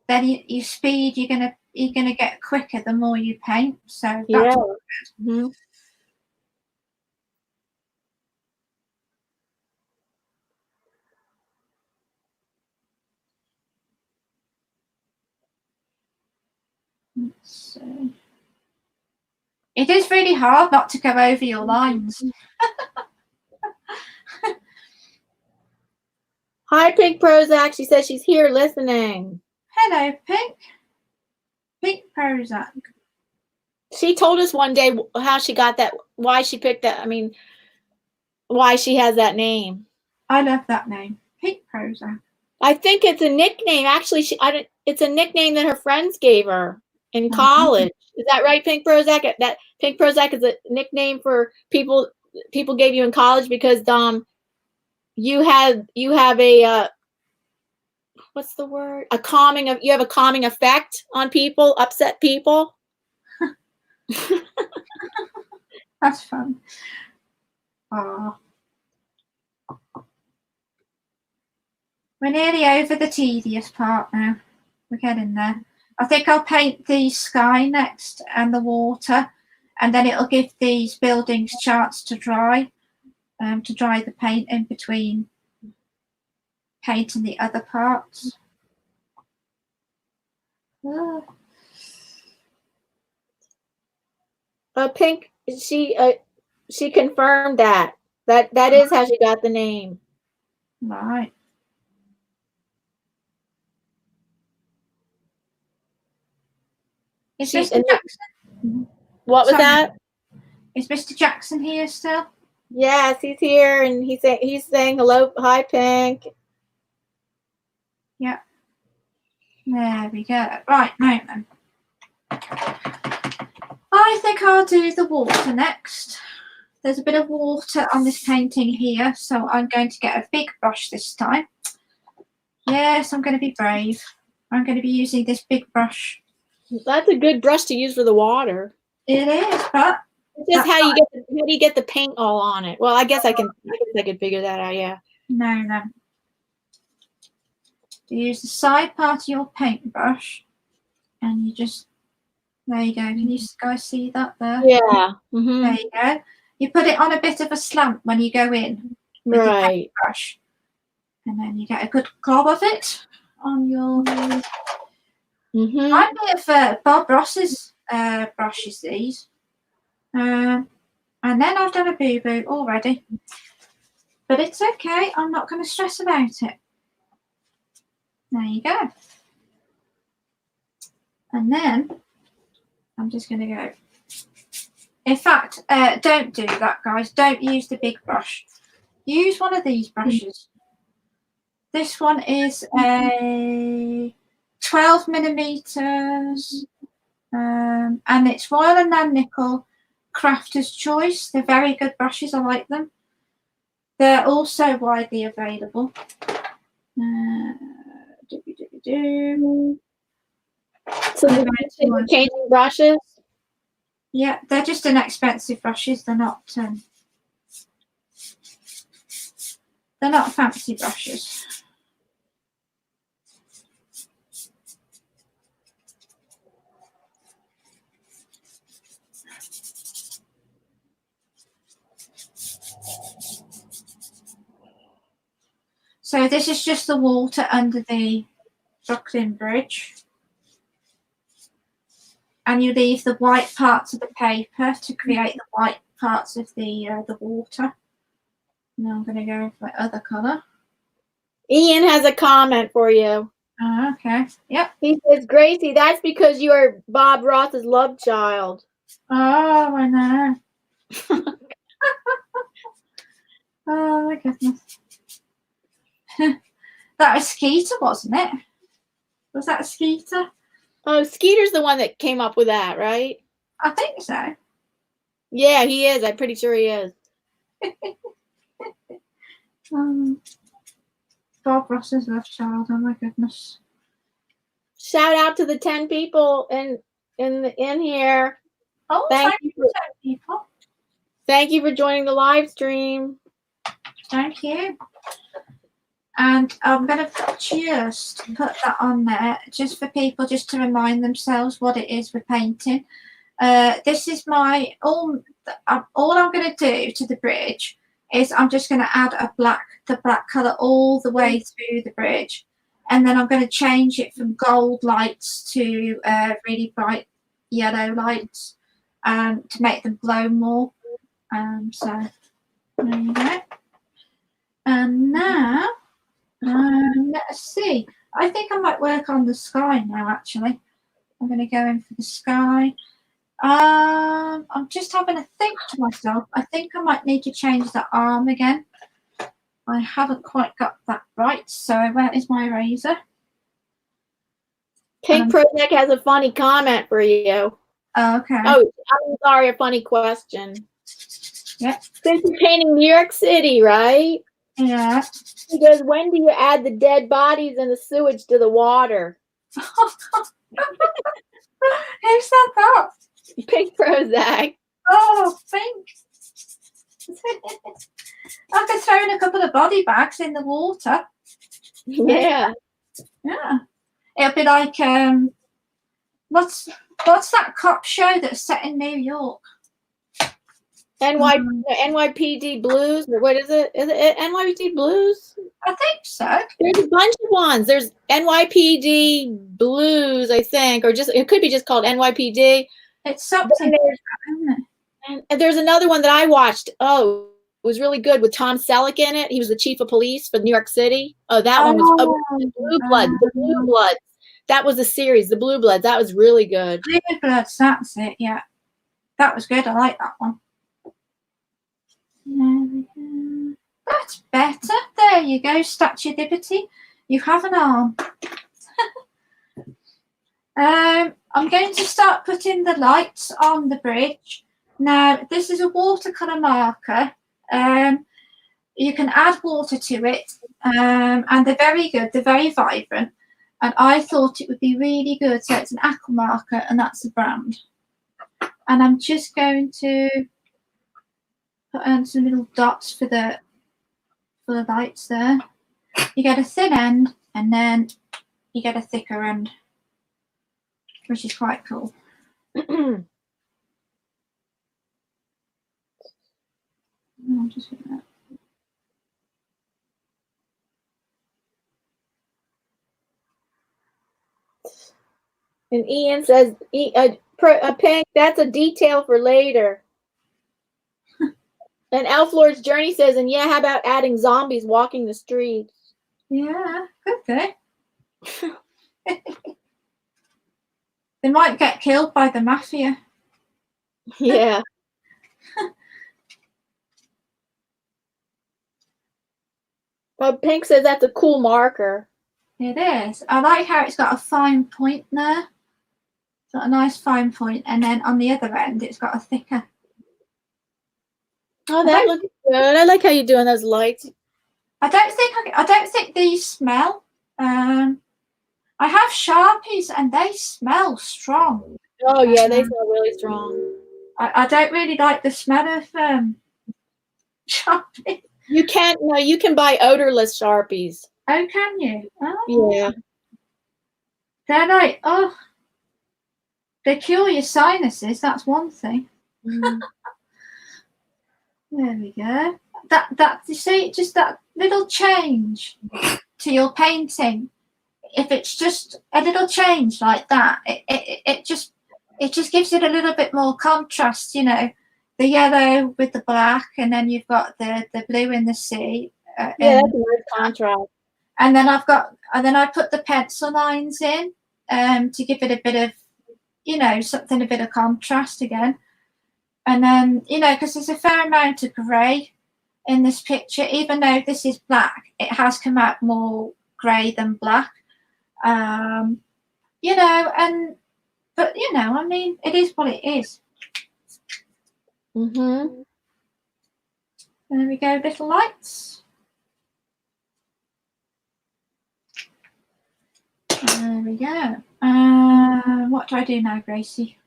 then your speed, you're gonna get quicker the more you paint. So that's good. Mm-hmm. So it is really hard not to go over your lines. Hi, Pink Prozac. She says she's here listening. Hello, Pink. Pink Prozac. She told us one day how she got that, why she picked that. I mean, why she has that name. I love that name, Pink Prozac. I think it's a nickname. Actually, it's a nickname that her friends gave her in college. Is that right, Pink Prozac? That Pink Prozac is a nickname for people gave you in college because you have a what's the word? You have a calming effect on people, upset people. That's fun. Oh. We're nearly over the tedious part now. We're getting there. I think I'll paint the sky next and the water, and then it'll give these buildings a chance to dry the paint in between painting the other parts. Pink, she confirmed that is how she got the name. Right. Is Mr. Jackson? What was that? Is Mr. Jackson here still? Yes, he's here, and he's saying hello. Hi, Pink. Yeah. There we go. Right, now then. I think I'll do the water next. There's a bit of water on this painting here, so I'm going to get a big brush this time. Yes, I'm going to be brave. I'm going to be using this big brush. That's a good brush to use for the water. It is, but it's just how do you get the paint all on it? Well, I guess I could figure that out. Yeah. No. You use the side part of your paintbrush, and you just there you go. Can you guys see that there? Yeah. Mm-hmm. There you go. You put it on a bit of a slant when you go in with your paintbrush, and then you get a good glob of it on your. Remind me of Bob Ross's brushes, these. And then I've done a boo-boo already. But it's okay. I'm not going to stress about it. There you go. And then I'm just going to go. In fact, don't do that, guys. Don't use the big brush. Use one of these brushes. This one is a 12 millimeters, and it's Royal and Nan Nickel Crafter's Choice. They're very good brushes. I like them. They're also widely available. So you're changing brushes? Yeah, they're just inexpensive brushes. They're not fancy brushes. So this is just the water under the Brooklyn Bridge. And you leave the white parts of the paper to create the white parts of the water. Now I'm going to go for my other colour. Ian has a comment for you. Oh, okay. Yep. He says, Gracie, that's because you are Bob Ross's love child. Oh, I know. Oh, my goodness. That was Skeeter, wasn't it? Was that Skeeter? Oh, Skeeter's the one that came up with that, right? I think so. Yeah, he is. I'm pretty sure he is. Bob Ross's love child. Oh my goodness. Shout out to the 10 people in here. Oh, thank you for 10 people. Thank you for joining the live stream. Thank you. And I'm going to just put that on there just for people just to remind themselves what it is we're painting. This is my all I'm going to do to the bridge is I'm just going to add the black colour all the way through the bridge, and then I'm going to change it from gold lights to really bright yellow lights to make them glow more. So there you go. And now let's see. I think I might work on the sky now. Actually, I'm going to go in for the sky. I'm just having a think to myself. I think I might need to change the arm again. I haven't quite got that right. So where is my eraser? Pink Project has a funny comment for you. Okay. Oh, I'm sorry, a funny question. Yeah. Since you're painting New York City, right? Yeah. He goes, when do you add the dead bodies and the sewage to the water? Who said that? Pink Prozac. Oh, Pink. I could throw in a couple of body bags in the water. Yeah. Yeah. It'll be like what's that cop show that's set in New York? NYPD Blues, or what is it? Is it NYPD Blues? I think so. There's a bunch of ones. There's NYPD Blues, I think, or just it could be just called NYPD. It's something, isn't it? And there's another one that I watched. Oh, it was really good with Tom Selleck in it. He was the chief of police for New York City. Oh, that one was Blue Bloods. The Blue Bloods. That was a series, the Blue Bloods. That was really good. Blue Bloods, that's it. Yeah, that was good. I like that one. There we go. That's better. There you go, Statue of Liberty. You have an arm. I'm going to start putting the lights on the bridge. Now, this is a watercolor marker. You can add water to it, and they're very good. They're very vibrant, and I thought it would be really good. So it's an aqua marker, and that's the brand. And I'm just going to put in some little dots for the lights there. You get a thin end, and then you get a thicker end, which is quite cool. I'm just gonna... And Ian says, Pink, that's a detail for later. And Elf Lord's Journey says, and yeah, how about adding zombies walking the streets? Yeah, good thing. They might get killed by the mafia. Yeah. Well, Pink says that's a cool marker. It is. I like how it's got a fine point there. It's got a nice fine point, and then on the other end, it's got a thicker. Oh, that looks good. I like how you're doing those lights. I don't think these smell. I have Sharpies, and they smell strong. Oh yeah, they smell really strong. I don't really like the smell of Sharpies. You can buy odorless Sharpies. Oh, can you? Oh. Yeah. They're like, oh, they cure your sinuses. That's one thing. Mm. There we go. That you see, just that little change to your painting. If it's just a little change like that, it just gives it a little bit more contrast. You know, the yellow with the black, and then you've got the blue in the sea. Yeah, that's a nice contrast. And then I put the pencil lines in to give it a bit of, you know, something, a bit of contrast again. And then, you know, because there's a fair amount of grey in this picture, even though this is black, it has come out more grey than black. You know, but you know, I mean, it is what it is. Mm-hmm. There we go, little lights. we go. What do I do now, Gracie?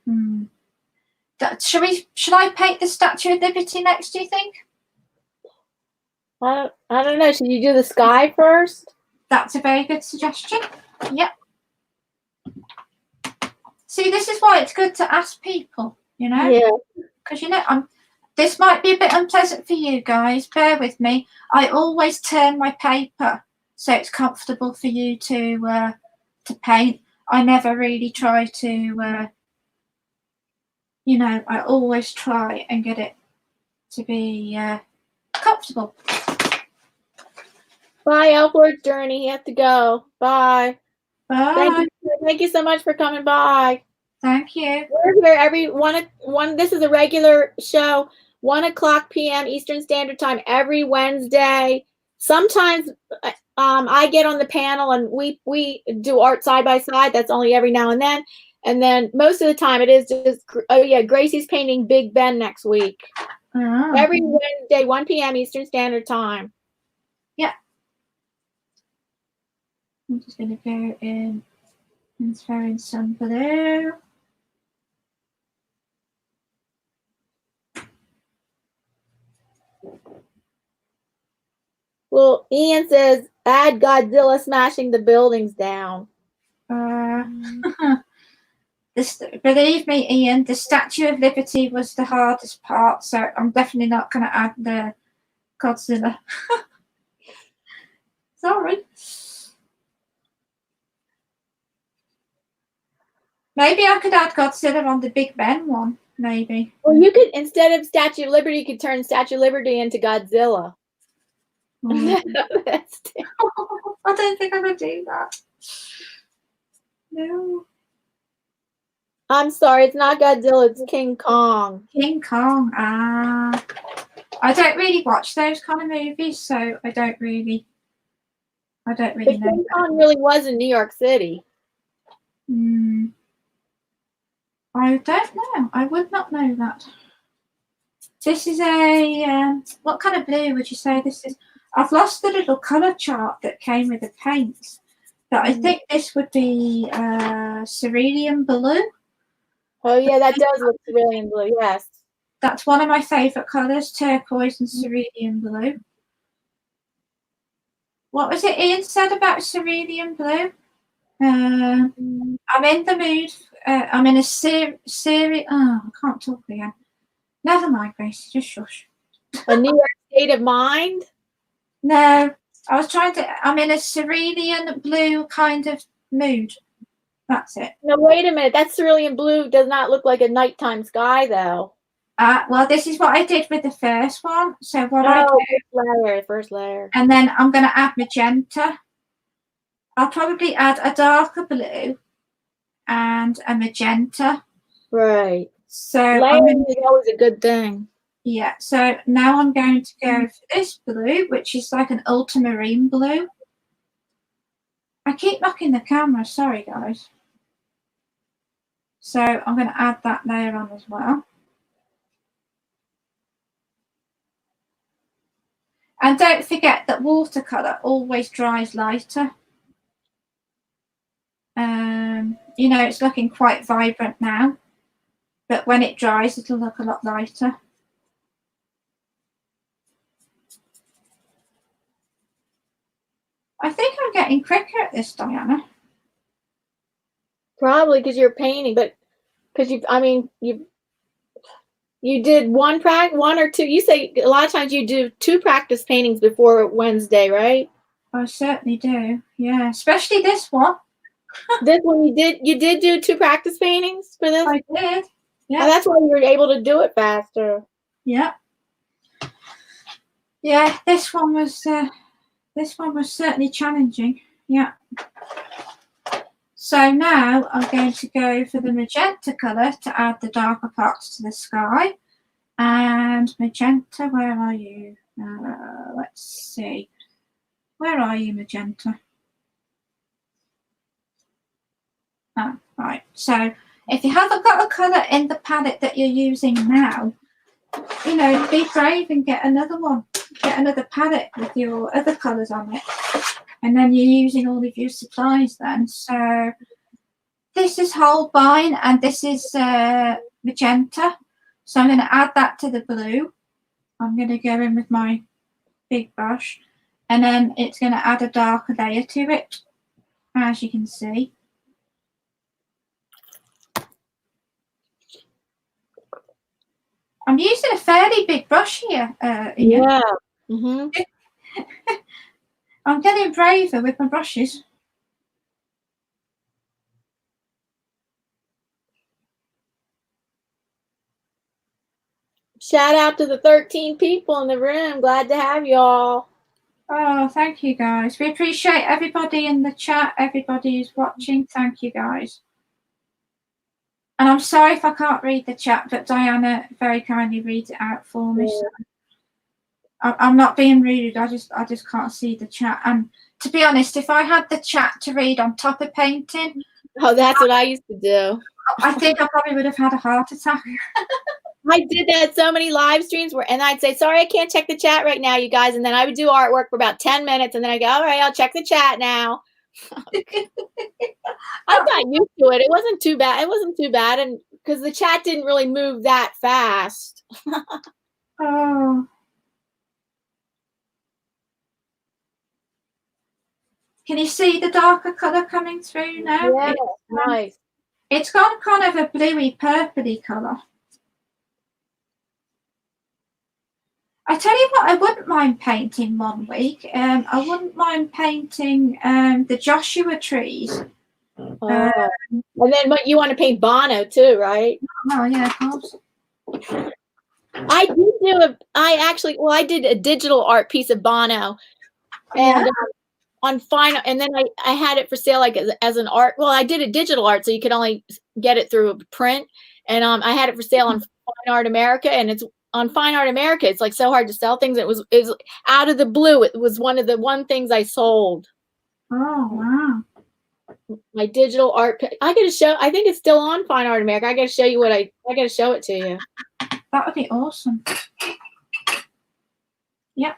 Should I paint the Statue of Liberty next, do you think? I don't know. Should you do the sky first? That's a very good suggestion. Yep. See, this is why it's good to ask people, you know? Yeah. Because, you know, this might be a bit unpleasant for you guys. Bear with me. I always turn my paper so it's comfortable for you to paint. I never really try to, you know, I always try and get it to be comfortable. Bye, Elford's Journey. You have to go. Bye. Bye. Thank you so much for coming by. Thank you. We're here every one. This is a regular show, 1:00 p.m. Eastern Standard Time every Wednesday. Sometimes I get on the panel and we do art side by side. That's only every now and then. And then most of the time it is just, oh yeah, Gracie's painting Big Ben next week. Oh. Every Wednesday, 1 p.m. Eastern Standard Time. Yeah. I'm just going to go in and throw in some blue. Well, Ian says, add Godzilla smashing the buildings down. Believe me, Ian, the Statue of Liberty was the hardest part, so I'm definitely not going to add the Godzilla. Sorry. Maybe I could add Godzilla on the Big Ben one, maybe. Well, you could, instead of Statue of Liberty, you could turn Statue of Liberty into Godzilla. I don't think I would do that. No. I'm sorry, it's not Godzilla, it's King Kong. King Kong. I don't really watch those kind of movies, so I don't really know. King Kong really was in New York City. I don't know. I would not know that. This is a what kind of blue would you say this is? I've lost the little colour chart that came with the paints, but I think this would be cerulean blue. Oh yeah, that does look cerulean blue, yes. That's one of my favourite colours, turquoise and cerulean blue. What was it Ian said about cerulean blue? I'm in the mood. I'm in a I can't talk again. Never mind, Grace. Just shush. A New York state of mind? No, I'm in a cerulean blue kind of mood. That's it. No, wait a minute. That cerulean blue does not look like a nighttime sky, though. Well, this is what I did with the first one. So what first layer. And then I'm going to add magenta. I'll probably add a darker blue and a magenta. Right. So layering is always a good thing. Yeah. So now I'm going to go for this blue, which is like an ultramarine blue. I keep knocking the camera. Sorry, guys. So I'm going to add that layer on as well. And don't forget that watercolor always dries lighter. You know, it's looking quite vibrant now, but when it dries, it'll look a lot lighter. I think I'm getting quicker at this, Diana. Probably because you're painting, but because you did one or two. You say a lot of times you do 2 practice paintings before Wednesday, right? I certainly do. Yeah, especially this one. This one you did do 2 practice paintings for this? I did. Yeah. And that's why you were able to do it faster. Yeah. Yeah, this one was certainly challenging. Yeah. So now I'm going to go for the magenta colour to add the darker parts to the sky. And magenta, where are you? Let's see. Where are you, magenta? Oh, right. So if you haven't got a colour in the palette that you're using now, you know, be brave and get another one. Get another palette with your other colours on it. and then you're using all of your supplies then. So this is Holbein and this is magenta. So I'm going to add that to the blue. I'm going to go in with my big brush, and then it's going to add a darker layer to it, as you can see. I'm using a fairly big brush here. Ian. Yeah. Mm-hmm. I'm getting braver with my brushes. Shout out to the 13 people in the room. Glad to have y'all. Oh, thank you guys. We appreciate everybody in the chat, everybody who's watching. Thank you guys. And I'm sorry if I can't read the chat, but Diana very kindly reads it out for me. Yeah. So I'm not being rude. I just can't see the chat. And to be honest, if I had the chat to read on top of painting, oh, that's what I used to do. I think I probably would have had a heart attack. I did that so many live streams and I'd say, sorry, I can't check the chat right now, you guys. And then I would do artwork for about 10 minutes. And then I go, all right, I'll check the chat now. I got used to it. It wasn't too bad. It wasn't too bad. And because the chat didn't really move that fast. Oh. Can you see the darker colour coming through now? Yeah, nice. It's got kind of a bluey, purpley colour. I tell you what, I wouldn't mind painting one week. I wouldn't mind painting the Joshua trees. And then you want to paint Bono too, right? Oh yeah, of course. I did a digital art piece of Bono, and Yeah. On Fine, and then I had it for sale like as an art. Well, I did a digital art, so you could only get it through a print, and I had it for sale on Fine Art America, and it's on Fine Art America. It's like so hard to sell things. It was out of the blue. It was one of the things I sold. Oh wow. My digital art. I gotta show. I think it's still on Fine Art America. I gotta show you I gotta show it to you. That would be awesome. Yep.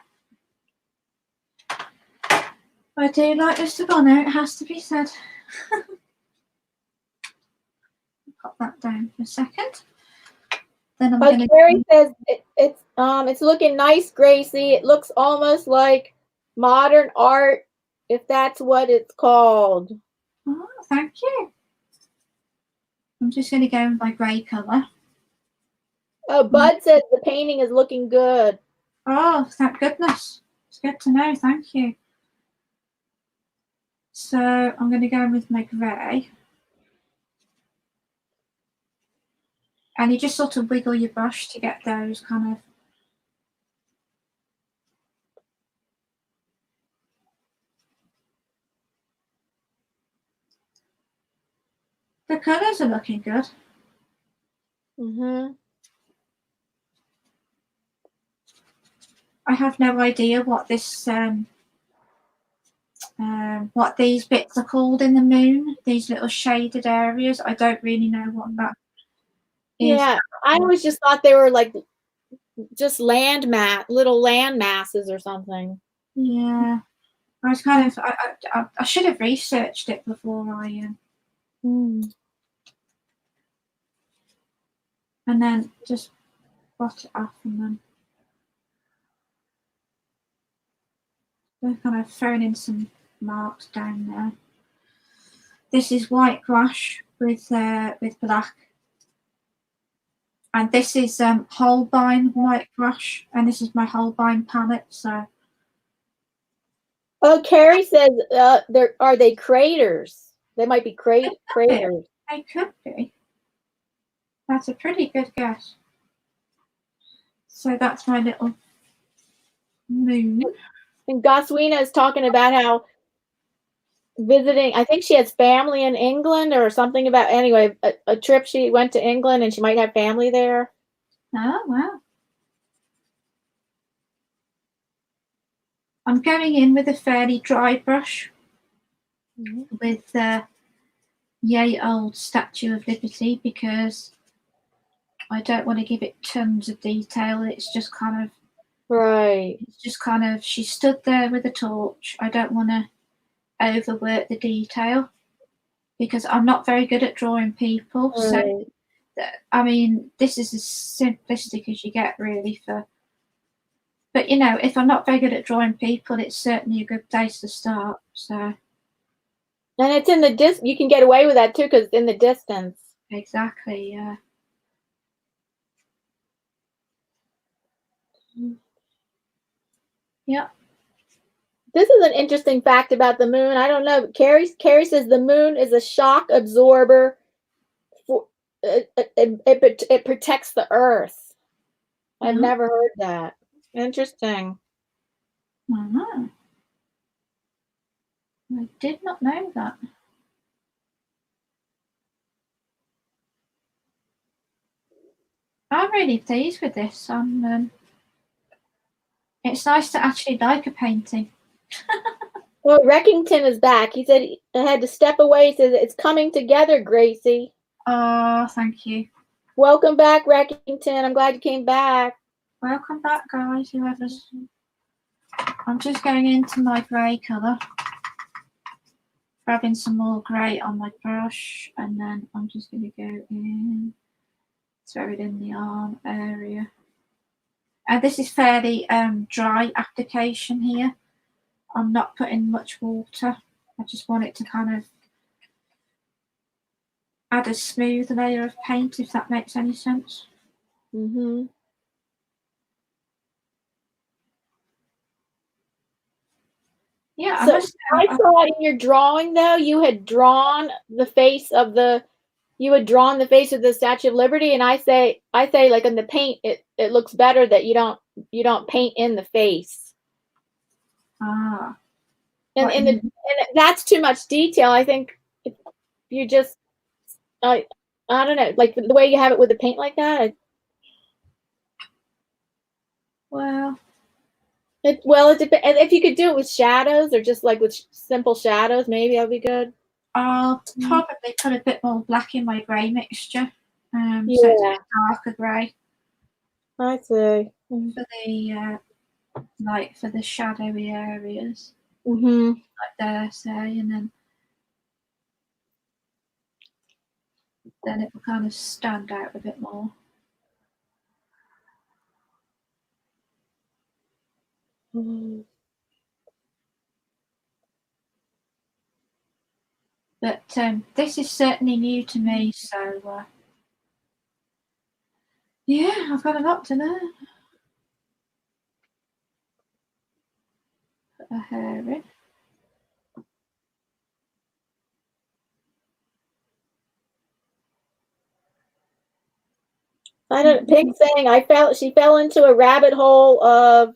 I do like Mr. Bono, it has to be said. Pop that down for a second. Then I'm going Carrie says it's looking nice, Gracie. It looks almost like modern art, if that's what it's called. Oh, thank you. I'm just going to go with my grey colour. Oh, Bud says the painting is looking good. Oh, thank goodness. It's good to know, thank you. So I'm going to go in with my grey. And you just sort of wiggle your brush to get those kind of... The colours are looking good. Mm-hmm. I have no idea what this... what these bits are called in the moon, these little shaded areas. I don't really know what that is. Yeah, I always just thought they were like just little land masses or something. Yeah, I was kind of, I should have researched it before I and then just blot it off, and then we're kind of throwing in some marks down there. This is white gouache with black, and this is Holbein white gouache, and this is my Holbein palette. So, oh, Carrie says are they craters? They might be craters. They could be. That's a pretty good guess. So that's my little moon. And Goswina is talking about how visiting, I think she has family in England or something about, anyway, a trip she went to England and she might have family there. Oh, wow. I'm going in with a fairly dry brush with the yay old Statue of Liberty, because I don't want to give it tons of detail. It's just kind of, right. it's just kind of, she stood there with a torch. I don't want to overwork the detail, because I'm not very good at drawing people. Right. So, I mean, this is as simplistic as you get, really. But you know, if I'm not very good at drawing people, it's certainly a good place to start. So, and it's in the you can get away with that too, because it's in the distance. Exactly. Yeah. Yeah. This is an interesting fact about the moon. I don't know. Carrie says the moon is a shock absorber. It protects the Earth. I've never heard that. Interesting. I did not know that. I'm really pleased with this. It's nice to actually like a painting. Well, Reckington is back. He said I had to step away. He says it's coming together, Gracie. Oh, thank you. Welcome back, Reckington. I'm glad you came back. Welcome back, guys. Whoever's. I'm just going into my grey colour, grabbing some more grey on my brush, and then I'm just going to go in, throw it in the arm area. And this is fairly dry application here. I'm not putting much water. I just want it to kind of add a smooth layer of paint, if that makes any sense. Mm-hmm. Yeah, so I saw in your drawing, though, you had drawn the face of the Statue of Liberty, and I say like in the paint, it looks better that you don't paint in the face. Ah. And that's too much detail. I think if you just I don't know, like the way you have it with the paint like that. Well, it depends. If you could do it with shadows or just like with simple shadows, maybe that would be good. I'll probably put a bit more black in my grey mixture. Yeah. So it's a bit darker grey. I see. For the like for the shadowy areas. Mm-hmm. Like there, say, and then it will kind of stand out a bit more. Mm-hmm. But this is certainly new to me, so yeah, I've got a lot to learn. Put her hair in. I don't. Pink saying she fell into a rabbit hole of.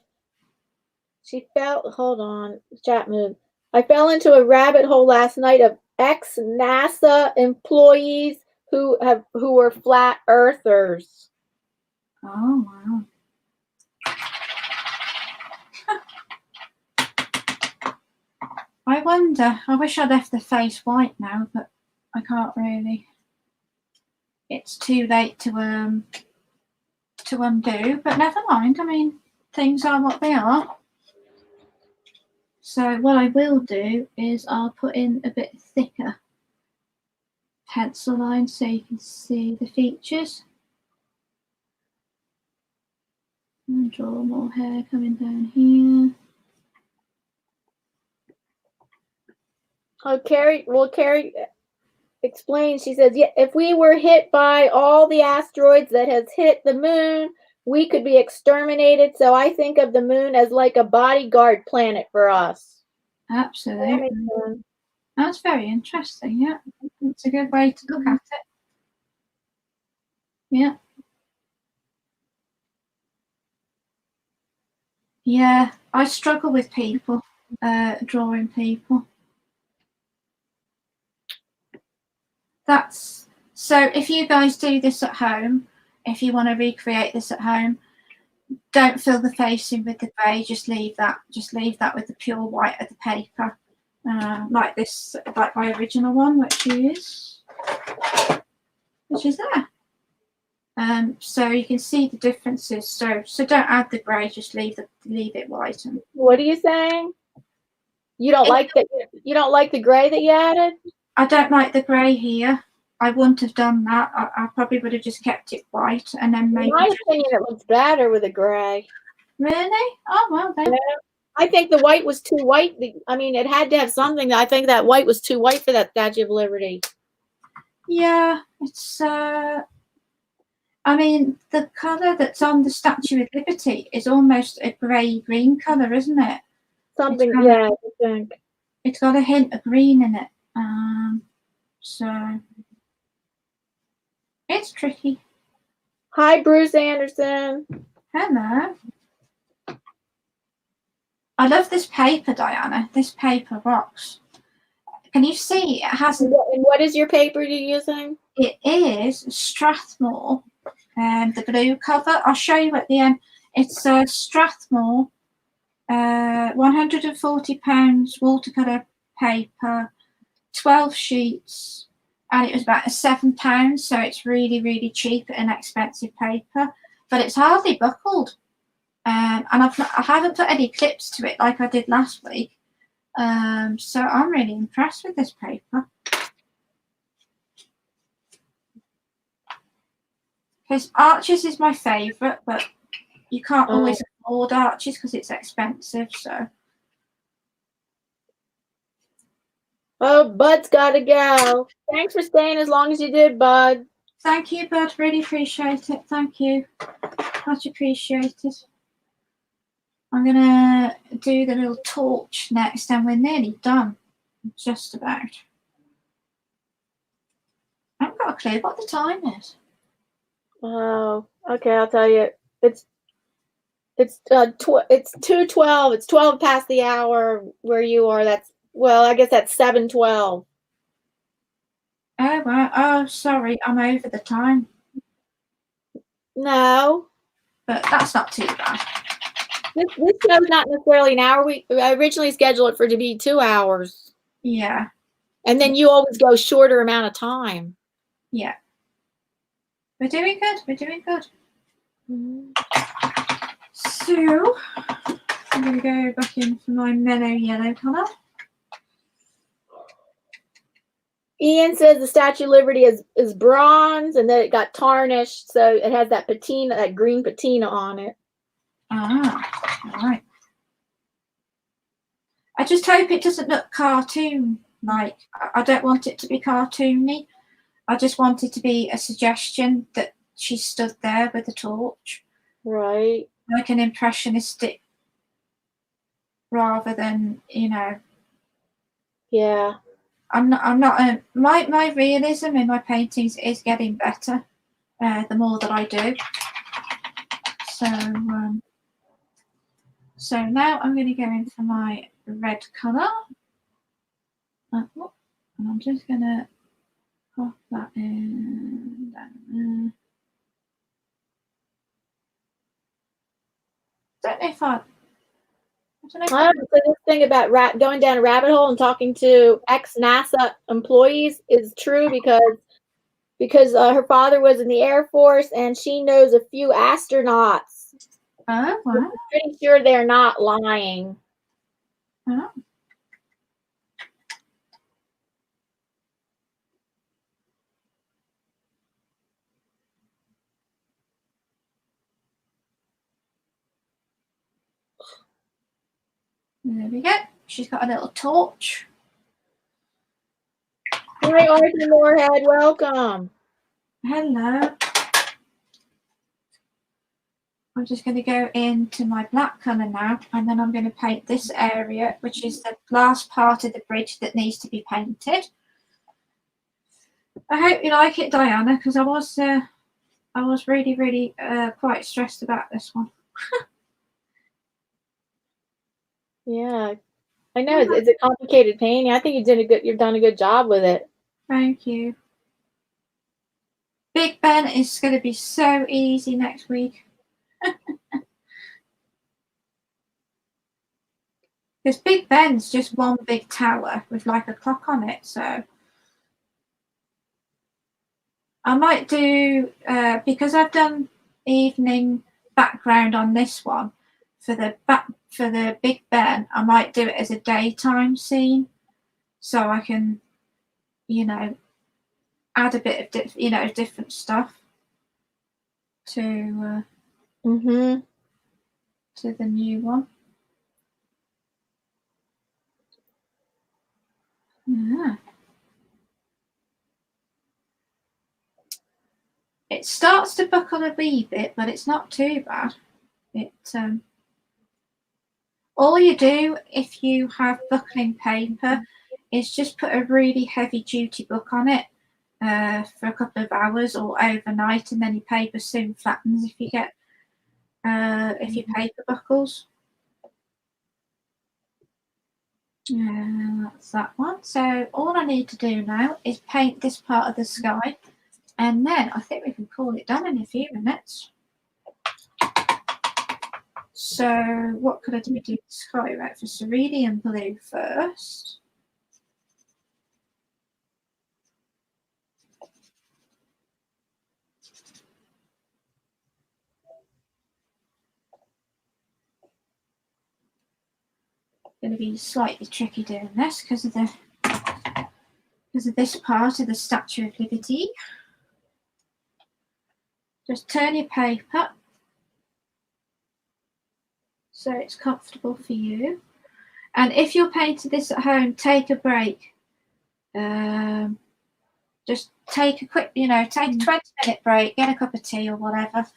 Hold on, chat move. I fell into a rabbit hole last night of ex-NASA employees who were flat earthers. Oh wow. I wonder. I wish I'd left the face white now, but I can't really. It's too late to undo. But never mind. I mean, things are what they are. So what I will do is I'll put in a bit thicker pencil line so you can see the features. And draw more hair coming down here. Oh, Carrie explains. She says, "Yeah, if we were hit by all the asteroids that has hit the moon, we could be exterminated. So I think of the moon as like a bodyguard planet for us." Absolutely. That's very interesting. Yeah, it's a good way to look at it. Yeah. Yeah, I struggle with people, drawing people. So if you guys do this at home, if you want to recreate this at home, don't fill the face in with the grey, just leave that with the pure white of the paper, like this, like my original one, which is there. So you can see the differences. So don't add the grey, just leave it white. What are you saying? You don't like that? You don't like the gray that you added? I don't like the grey here. I wouldn't have done that. I probably would have just kept it white and then maybe. In my opinion, it looks better with a gray. Really? Oh well then. Yeah. I think the white was too white. I mean, it had to have something. I think that white was too white for that Statue of Liberty. Yeah, it's. I mean, the colour that's on the Statue of Liberty is almost a grey-green colour, isn't it? Something, yeah, I think. It's got a hint of green in it. So it's tricky. Hi, Bruce Anderson. Hello. I love this paper, Diana. This paper rocks. Can you see it has? And what is your paper you're using? It is Strathmore, the blue cover. I'll show you at the end. It's Strathmore, £140 watercolor paper, 12 sheets, and it was about £7. So it's really, really cheap and expensive paper, but it's hardly buckled. And I haven't put any clips to it like I did last week. So I'm really impressed with this paper. Because Arches is my favourite, but you can't always afford Arches because it's expensive. So. Oh, Bud's got to go. Thanks for staying as long as you did, Bud. Thank you, Bud. Really appreciate it. Thank you. Much appreciated. I'm going to do the little torch next and we're nearly done. Just about. I haven't got a clue what the time is. Oh, okay. I'll tell you. It's 2:12. It's 12 past the hour where you are. I guess that's 7:12. Oh, wow. Oh, sorry. I'm over the time. No. But that's not too bad. This show's not necessarily an hour. I originally scheduled it for it to be 2 hours. Yeah. And then you always go shorter amount of time. Yeah. We're doing good. We're doing good. So, I'm going to go back in for my mellow yellow colour. Ian says the Statue of Liberty is bronze and that it got tarnished, so it has that patina, that green patina on it. Ah, all right. I just hope it doesn't look cartoon-like. I don't want it to be cartoony. I just want it to be a suggestion that she stood there with a torch. Right. Like an impressionistic, rather than, Yeah. My realism in my paintings is getting better the more that I do. So now I'm going to go in for my red colour. And I'm just going to pop that in down there. I don't know if this thing about going down a rabbit hole and talking to ex-NASA employees is true because her father was in the Air Force and she knows a few astronauts. Oh, wow. I'm pretty sure they're not lying. Oh. There we go. She's got a little torch. Hi, Arthur Moorhead. Welcome. Hello. I'm just going to go into my black colour now, and then I'm going to paint this area, which is the last part of the bridge that needs to be painted. I hope you like it, Diana, because I was really, really quite stressed about this one. Yeah, I know it's a complicated painting. I think you've done a good job with it. Thank you. Big Ben is going to be so easy next week. Because Big Ben's just one big tower with like a clock on it, so I might do because I've done evening background on this one. For the for the Big Ben, I might do it as a daytime scene, so I can, you know, add a bit of different stuff to Mm-hmm. to the new one. Yeah. It starts to buckle a wee bit, but it's not too bad. It all you do if you have buckling paper is just put a really heavy duty book on it for a couple of hours or overnight, and then your paper soon flattens if you get if your paper buckles. That's that one. So all I need to do now is paint this part of the sky, and then I think we can call it done in a few minutes. So what could I do with the sky? Right, for cerulean blue first. Going to be slightly tricky doing this because of this part of the Statue of Liberty. Just turn your paper so it's comfortable for you. And if you're painting this at home, take a break. Just take a quick, take a 20-minute break, get a cup of tea or whatever,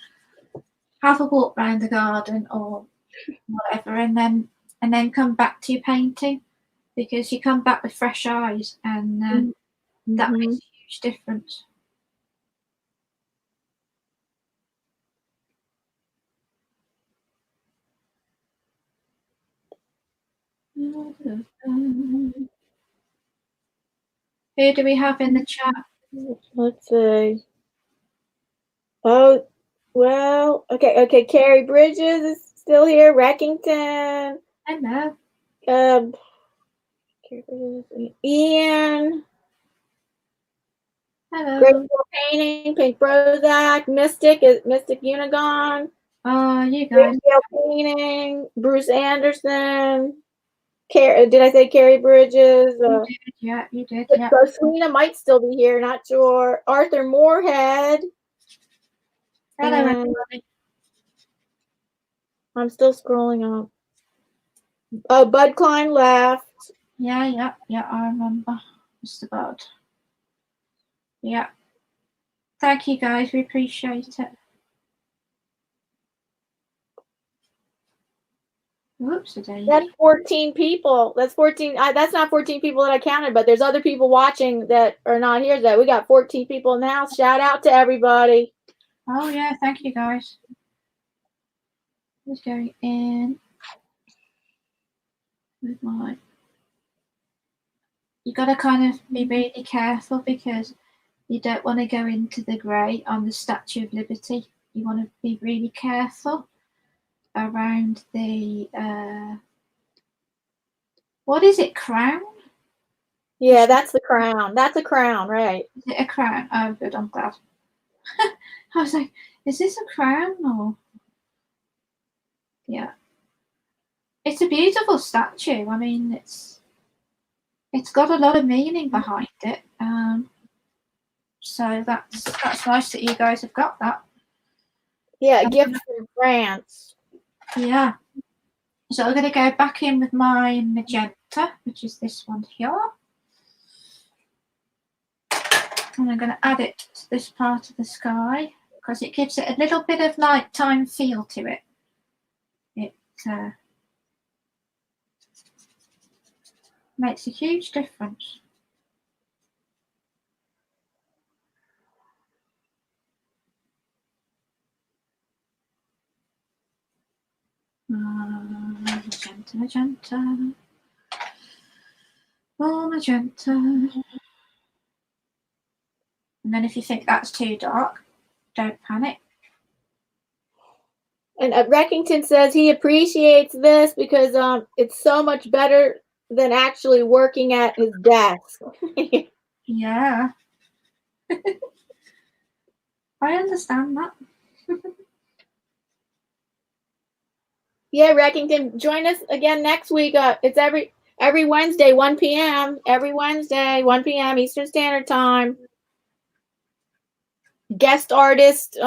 have a walk around the garden or whatever, and then come back to your painting, because you come back with fresh eyes, and that makes a huge difference. Who do we have in the chat? Let's see. Oh, well, okay. Carrie Bridges is still here. Reckington. Hello. Ian. Hello. Great painting. Pink Prozac. Mystic Unigon. You guys. Painting. Bruce Anderson. Did I say Carrie Bridges? You did, yeah, you did. Yeah. Selena might still be here, not sure. Arthur Moorhead. Hello, everybody. I'm still scrolling up. Oh, Bud Klein left. Yeah, I remember. Mr. Bud. Yeah. Thank you, guys. We appreciate it. Whoops, that's 14 people. That's 14. That's not 14 people that I counted, but there's other people watching that are not here. That we got 14 people in the house. Shout out to everybody. Oh yeah, thank you, guys. Just going in with my. You got to kind of be really careful, because you don't want to go into the grey on the Statue of Liberty. You want to be really careful around the what is it, crown? Yeah, that's the crown. That's a crown, right? Is it a crown? Oh, good, I'm glad. I was like, is this a crown or? Yeah. It's a beautiful statue. I mean, it's got a lot of meaning behind it. So that's nice that you guys have got that. Yeah, a gift from France. Yeah. So I'm going to go back in with my magenta, which is this one here. And I'm going to add it to this part of the sky, because it gives it a little bit of nighttime feel to it. It makes a huge difference. Magenta. Oh, magenta. And then if you think that's too dark, don't panic. And Reckington says he appreciates this because it's so much better than actually working at his desk. Yeah. I understand that. Yeah, Reckington, join us again next week. It's every Wednesday, 1 p.m. Every Wednesday, 1 p.m. Eastern Standard Time. Guest artist,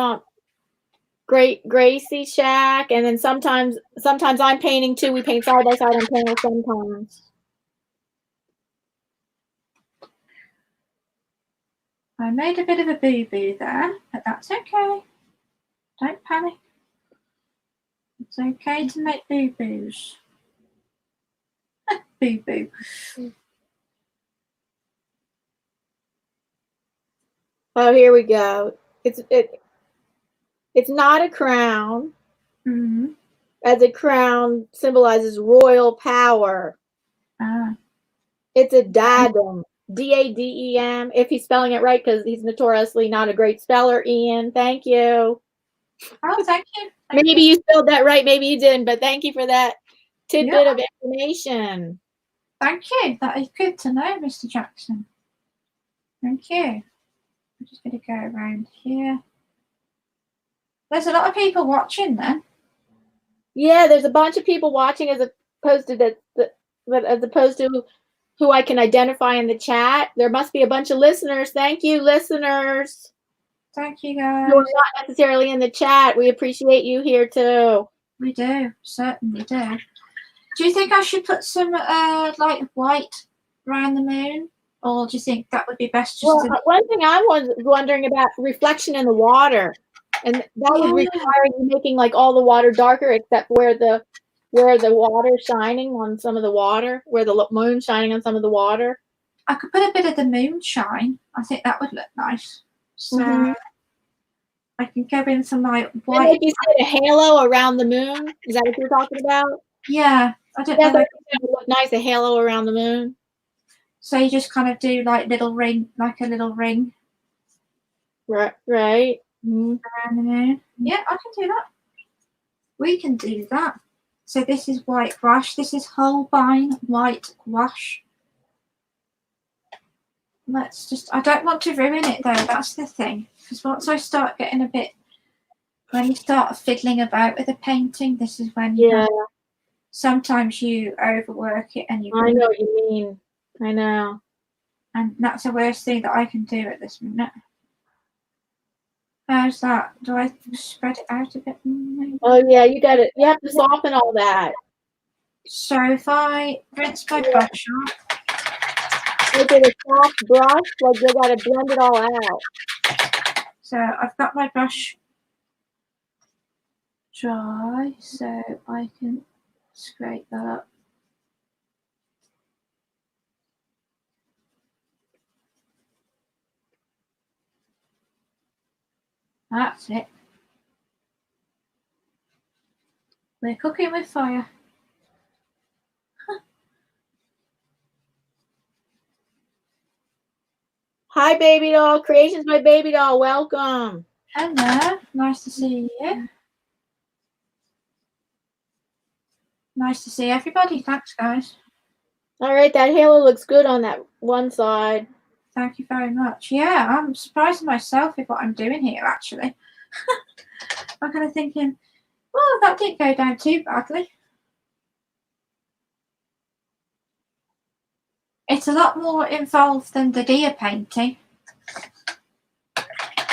Gracie Shack, and then sometimes I'm painting too. We paint side by side on panel sometimes. I made a bit of a boo-boo there, but that's okay. Don't panic. It's okay to make boo-boos. Boo-boo. Oh, here we go. It's not a crown, as a crown symbolizes royal power. It's a diadem, D-A-D-E-M, if he's spelling it right, because he's notoriously not a great speller, Ian. Thank you. Oh, thank you. Maybe you spelled that right, maybe you didn't, but thank you for that tidbit of information. Thank you. That is good to know, Mr. Jackson. Thank you. I'm just going to go around here. There's a lot of people watching then. Yeah, there's a bunch of people watching as opposed to who I can identify in the chat. There must be a bunch of listeners. Thank you, listeners. Thank you, guys. You're not necessarily in the chat. We appreciate you here too. We do, certainly do. Do you think I should put some like white around the moon, or do you think that would be best? Just one thing I was wondering about reflection in the water, and that would require you making like all the water darker, except where the water's shining on some of the water, where the moon's shining on some of the water. I could put a bit of the moonshine. I think that would look nice. So I can go in some like white. And like you said, a halo around the moon. Is that what you're talking about? Yeah, I don't know. That would look nice, a halo around the moon. So you just kind of do like little ring, like a little ring. Right. Around the moon. Yeah, I can do that. We can do that. So this is white gouache. This is Holbein white gouache. Let's just, I don't want to ruin it though, that's the thing. Because once I start getting a bit, when you start fiddling about with a painting, this is when sometimes you overwork it and you. I know what you mean. I know. And that's the worst thing that I can do at this minute. How's that? Do I spread it out a bit? Maybe? Oh yeah, you got it. You have to soften all that. So if I rinse my brush off. Make it a soft brush, like you gotta blend it all out. So I've got my brush dry, so I can scrape that up. That's it. We're cooking with fire. Hi, baby doll. Creations by Baby Doll. Welcome. Hello. Nice to see you. Nice to see everybody. Thanks, guys. All right, that halo looks good on that one side. Thank you very much. Yeah, I'm surprised myself with what I'm doing here, actually. I'm kind of thinking, well, that didn't go down too badly. It's a lot more involved than the deer painting.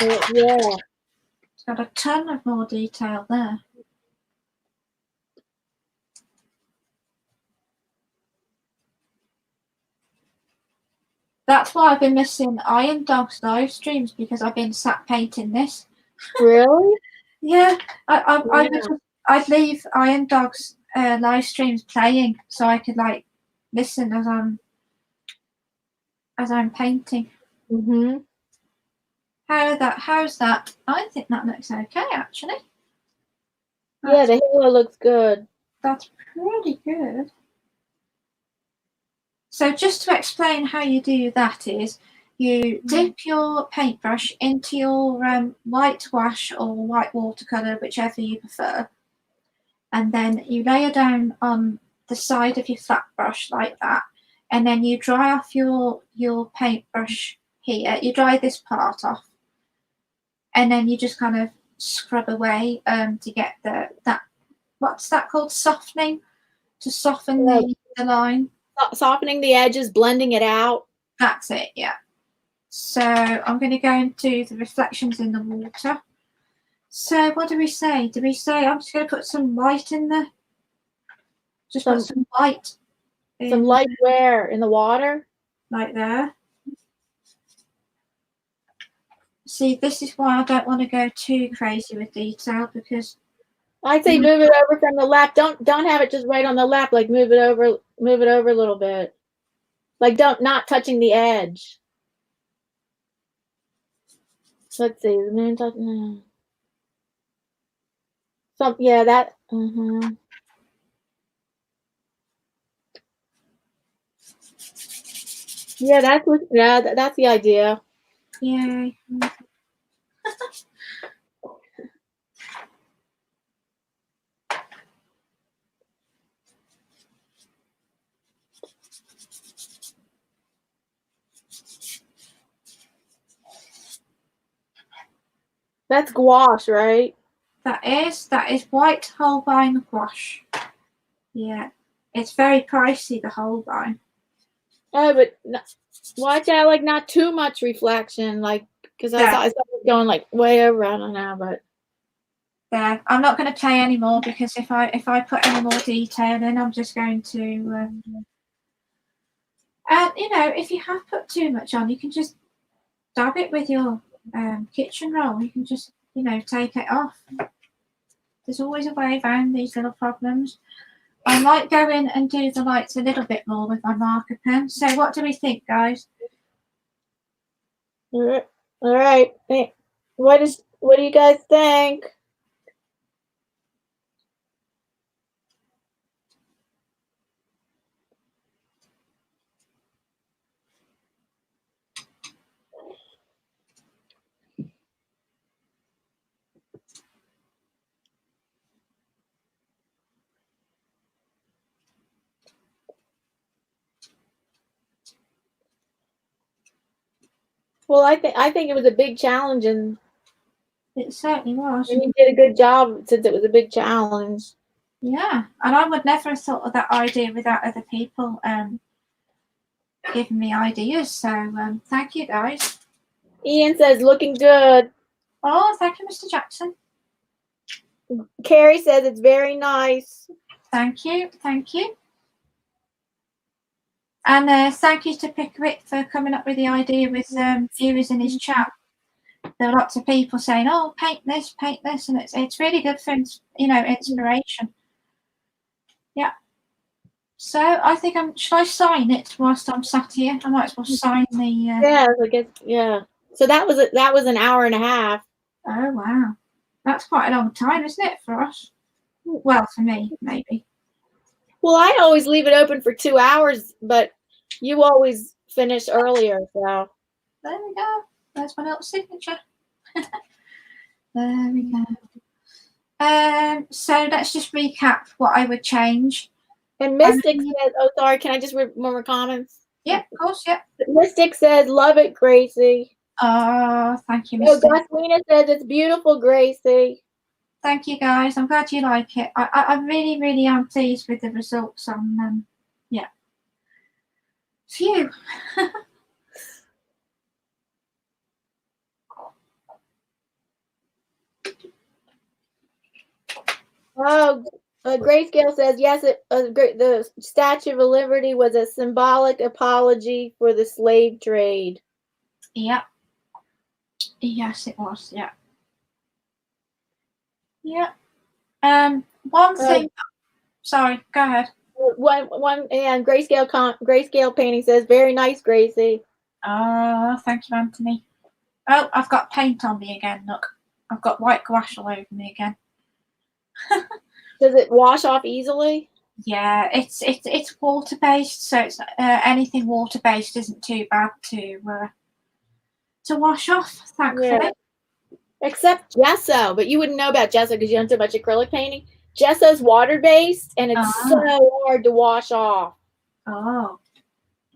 Yeah. It's got a ton of more detail there. That's why I've been missing Iron Dog's live streams, because I've been sat painting this. Really? Yeah. I'd leave Iron Dog's live streams playing so I could like listen as I'm painting. How's that? I think that looks okay, actually. Yeah, the halo looks good. That's pretty good. So just to explain how you do that is you dip your paintbrush into your white gouache or white watercolor, whichever you prefer, and then you layer down on the side of your flat brush like that, and then you dry off your paintbrush here. You dry this part off, and then you just kind of scrub away to get that what's that called? Softening, to soften the line. Softening the edges, blending it out. That's it, yeah. So I'm going to go into the reflections in the water. So what do we say? Do we say I'm just going to put some light in there? Just put some light. Some light where? In the water? Like there. See, this is why I don't want to go too crazy with detail, because I'd say move it over from the lap. Don't have it just right on the lap. Like move it over a little bit. Like not touching the edge. Let's see. The moon touching. Yeah, that. Yeah, that's the idea. Yay. That's gouache, right? That is white Holbein gouache. Yeah, it's very pricey, the Holbein. Oh, but watch out, like not too much reflection, like because I saw it going like way over. I don't know, but there. I'm not going to play anymore, because if I put any more detail in, I'm just going to. And you know, if you have put too much on, you can just dab it with your kitchen roll. You can just, you know, take it off. There's always a way around these little problems. I might go in and do the lights a little bit more with my marker pen. So what do we think, guys? All right. What do you guys think? Well, I think it was a big challenge, and it certainly was. And you did a good job, since it was a big challenge. Yeah, and I would never have thought of that idea without other people giving me ideas. So thank you, guys. Ian says, looking good. Oh, thank you, Mr. Jackson. Carrie says it's very nice. Thank you. Thank you. And thank you to Pickerick for coming up with the idea with viewers in his chat. There are lots of people saying, "Oh, paint this," and it's really good for, you know, inspiration. Yeah. So I think should I sign it whilst I'm sat here? I might as well sign the. Yeah, I guess, yeah. So that was an hour and a half. Oh wow, that's quite a long time, isn't it, for us? Well, for me, maybe. Well, I always leave it open for 2 hours, but you always finish earlier, so. There we go. There's my little signature. There we go. So let's just recap what I would change. And Mystic says, oh, sorry, can I just read more comments? Yeah, of course, yeah. Mystic says, love it, Gracie. Oh, thank you, Mystic. Goswina says, it's beautiful, Gracie. Thank you, guys. I'm glad you like it. I really, really am pleased with the results on yeah. Phew. Oh, Grayscale says, yes, the Statue of Liberty was a symbolic apology for the slave trade. Yeah. Yes, it was. Yeah. Yeah. One thing. Sorry, go ahead. One, and Grayscale painting says, very nice, Gracie. Oh, thank you, Anthony. Oh, I've got paint on me again. Look, I've got white gouache all over me again. Does it wash off easily? Yeah, it's water based, so it's anything water based isn't too bad to wash off. Thankfully. Yeah. Except gesso, but you wouldn't know about gesso because you don't do much acrylic painting. Gesso's water based, and it's so hard to wash off. Oh,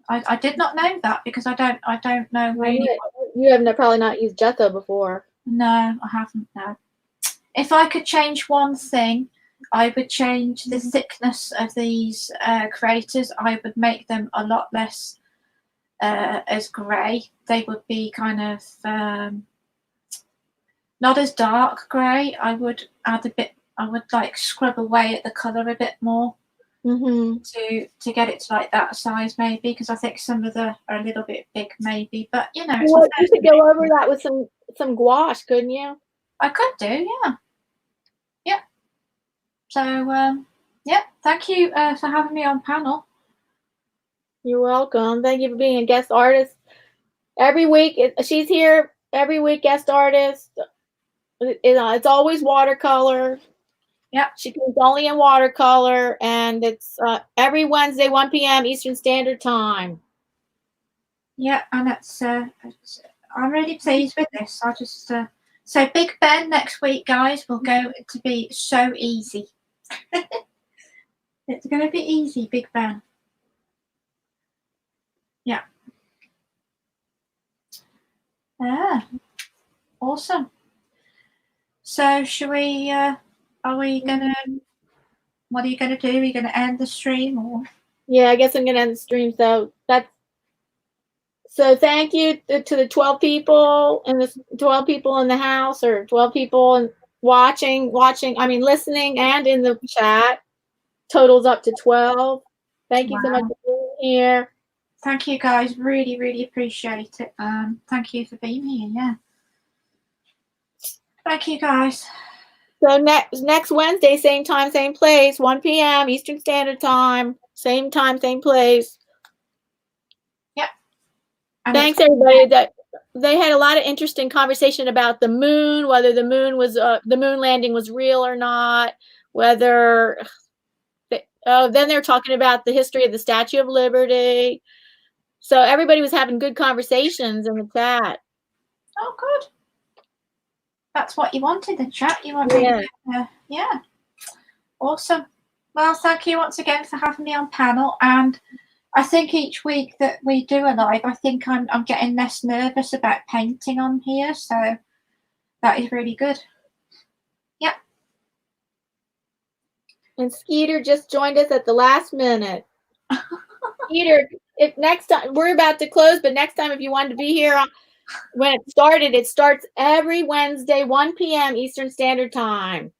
I did not know that, because I don't know really. You have probably not used gesso before. No, I haven't. No. If I could change one thing, I would change the thickness of these craters. I would make them a lot less as grey. They would be kind of not as dark grey. I would add a bit. I would like scrub away at the colour a bit more to get it to like that size, maybe, because I think some of the are a little bit big, maybe. But you know, well, you could go over that with some gouache, couldn't you? I could do, yeah. Yeah. So yeah, thank you for having me on panel. You're welcome. Thank you for being a guest artist. Every week, she's here every week, guest artist. It's always watercolor. Yeah. She goes only in watercolor, and it's every Wednesday, 1 p.m. Eastern Standard Time. Yeah, and I'm really pleased with this. I just so Big Ben next week, guys, will go to be so easy. It's going to be easy, Big Ben. Yeah. Yeah. Awesome. So should we? Are we gonna? What are you gonna do? Are you gonna end the stream or? Yeah, I guess I'm gonna end the stream. So thank you to the 12 people and the 12 people in the house, or 12 people watching. I mean, listening and in the chat. Totals up to 12. Thank you so much for being here. Thank you, guys. Really, really appreciate it. Thank you for being here. Yeah. Thank you, guys. So next Wednesday, same time, same place, 1 p.m. Eastern Standard Time. Same time, same place. Yep. And thanks, everybody. That they had a lot of interesting conversation about the moon, whether the moon landing was real or not, whether. Then they're talking about the history of the Statue of Liberty. So everybody was having good conversations in the chat. Oh, good. That's what you wanted, the chat. You wanted, yeah. Awesome. Well, thank you once again for having me on panel. And I think each week that we do a live, I think I'm getting less nervous about painting on here. So that is really good. Yeah. And Skeeter just joined us at the last minute. Skeeter, if next time we're about to close, but next time if you wanted to be here when it starts every Wednesday, 1 p.m. Eastern Standard Time.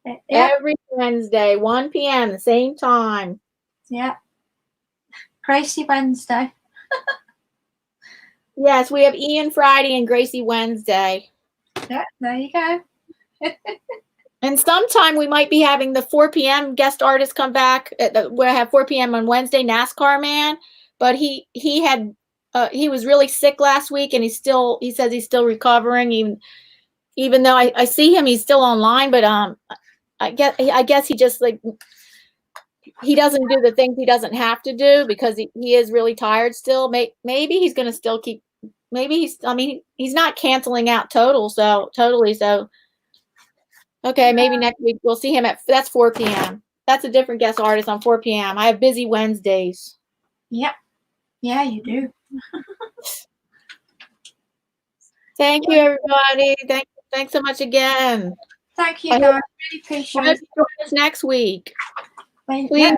Yep. Every Wednesday, 1 p.m. the same time. Yeah. Gracie Wednesday. Yes, we have Ian Friday and Gracie Wednesday. Yeah, there you go. And sometime we might be having the 4 p.m. guest artist come back. We'll have 4 p.m. on Wednesday, NASCAR Man. But he was really sick last week, and he says he's still recovering. Even though I see him, he's still online. But I guess he just he doesn't do the things he doesn't have to do because he is really tired still. Maybe he's going to still keep. Maybe he's not canceling out totally. So. Okay, maybe next week we'll see him that's 4 p.m. That's a different guest artist on 4 p.m. I have busy Wednesdays. Yep. Yeah, you do. Thank you, everybody. Thanks so much again. Thank you, guys. Really appreciate it. Join us next week. Please,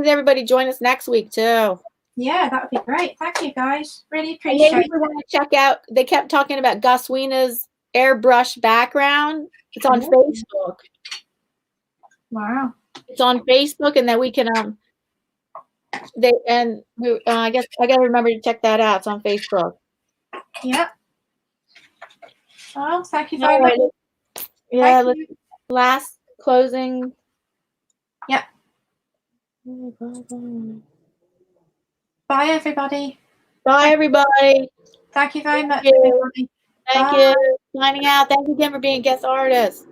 everybody join us next week, too. Yeah, that would be great. Thank you, guys. Really appreciate it. Maybe we want to check out, they kept talking about Gus Wiena's airbrush background. It's on Facebook. Wow. It's on Facebook, and then we can I guess I gotta remember to check that out. It's on Facebook. Yeah. Well, thank you very much. Yeah, last closing. Yep. Bye, everybody. Bye, everybody. Thank you very much, everybody. Thank you. Signing out. Thank you again for being a guest artist.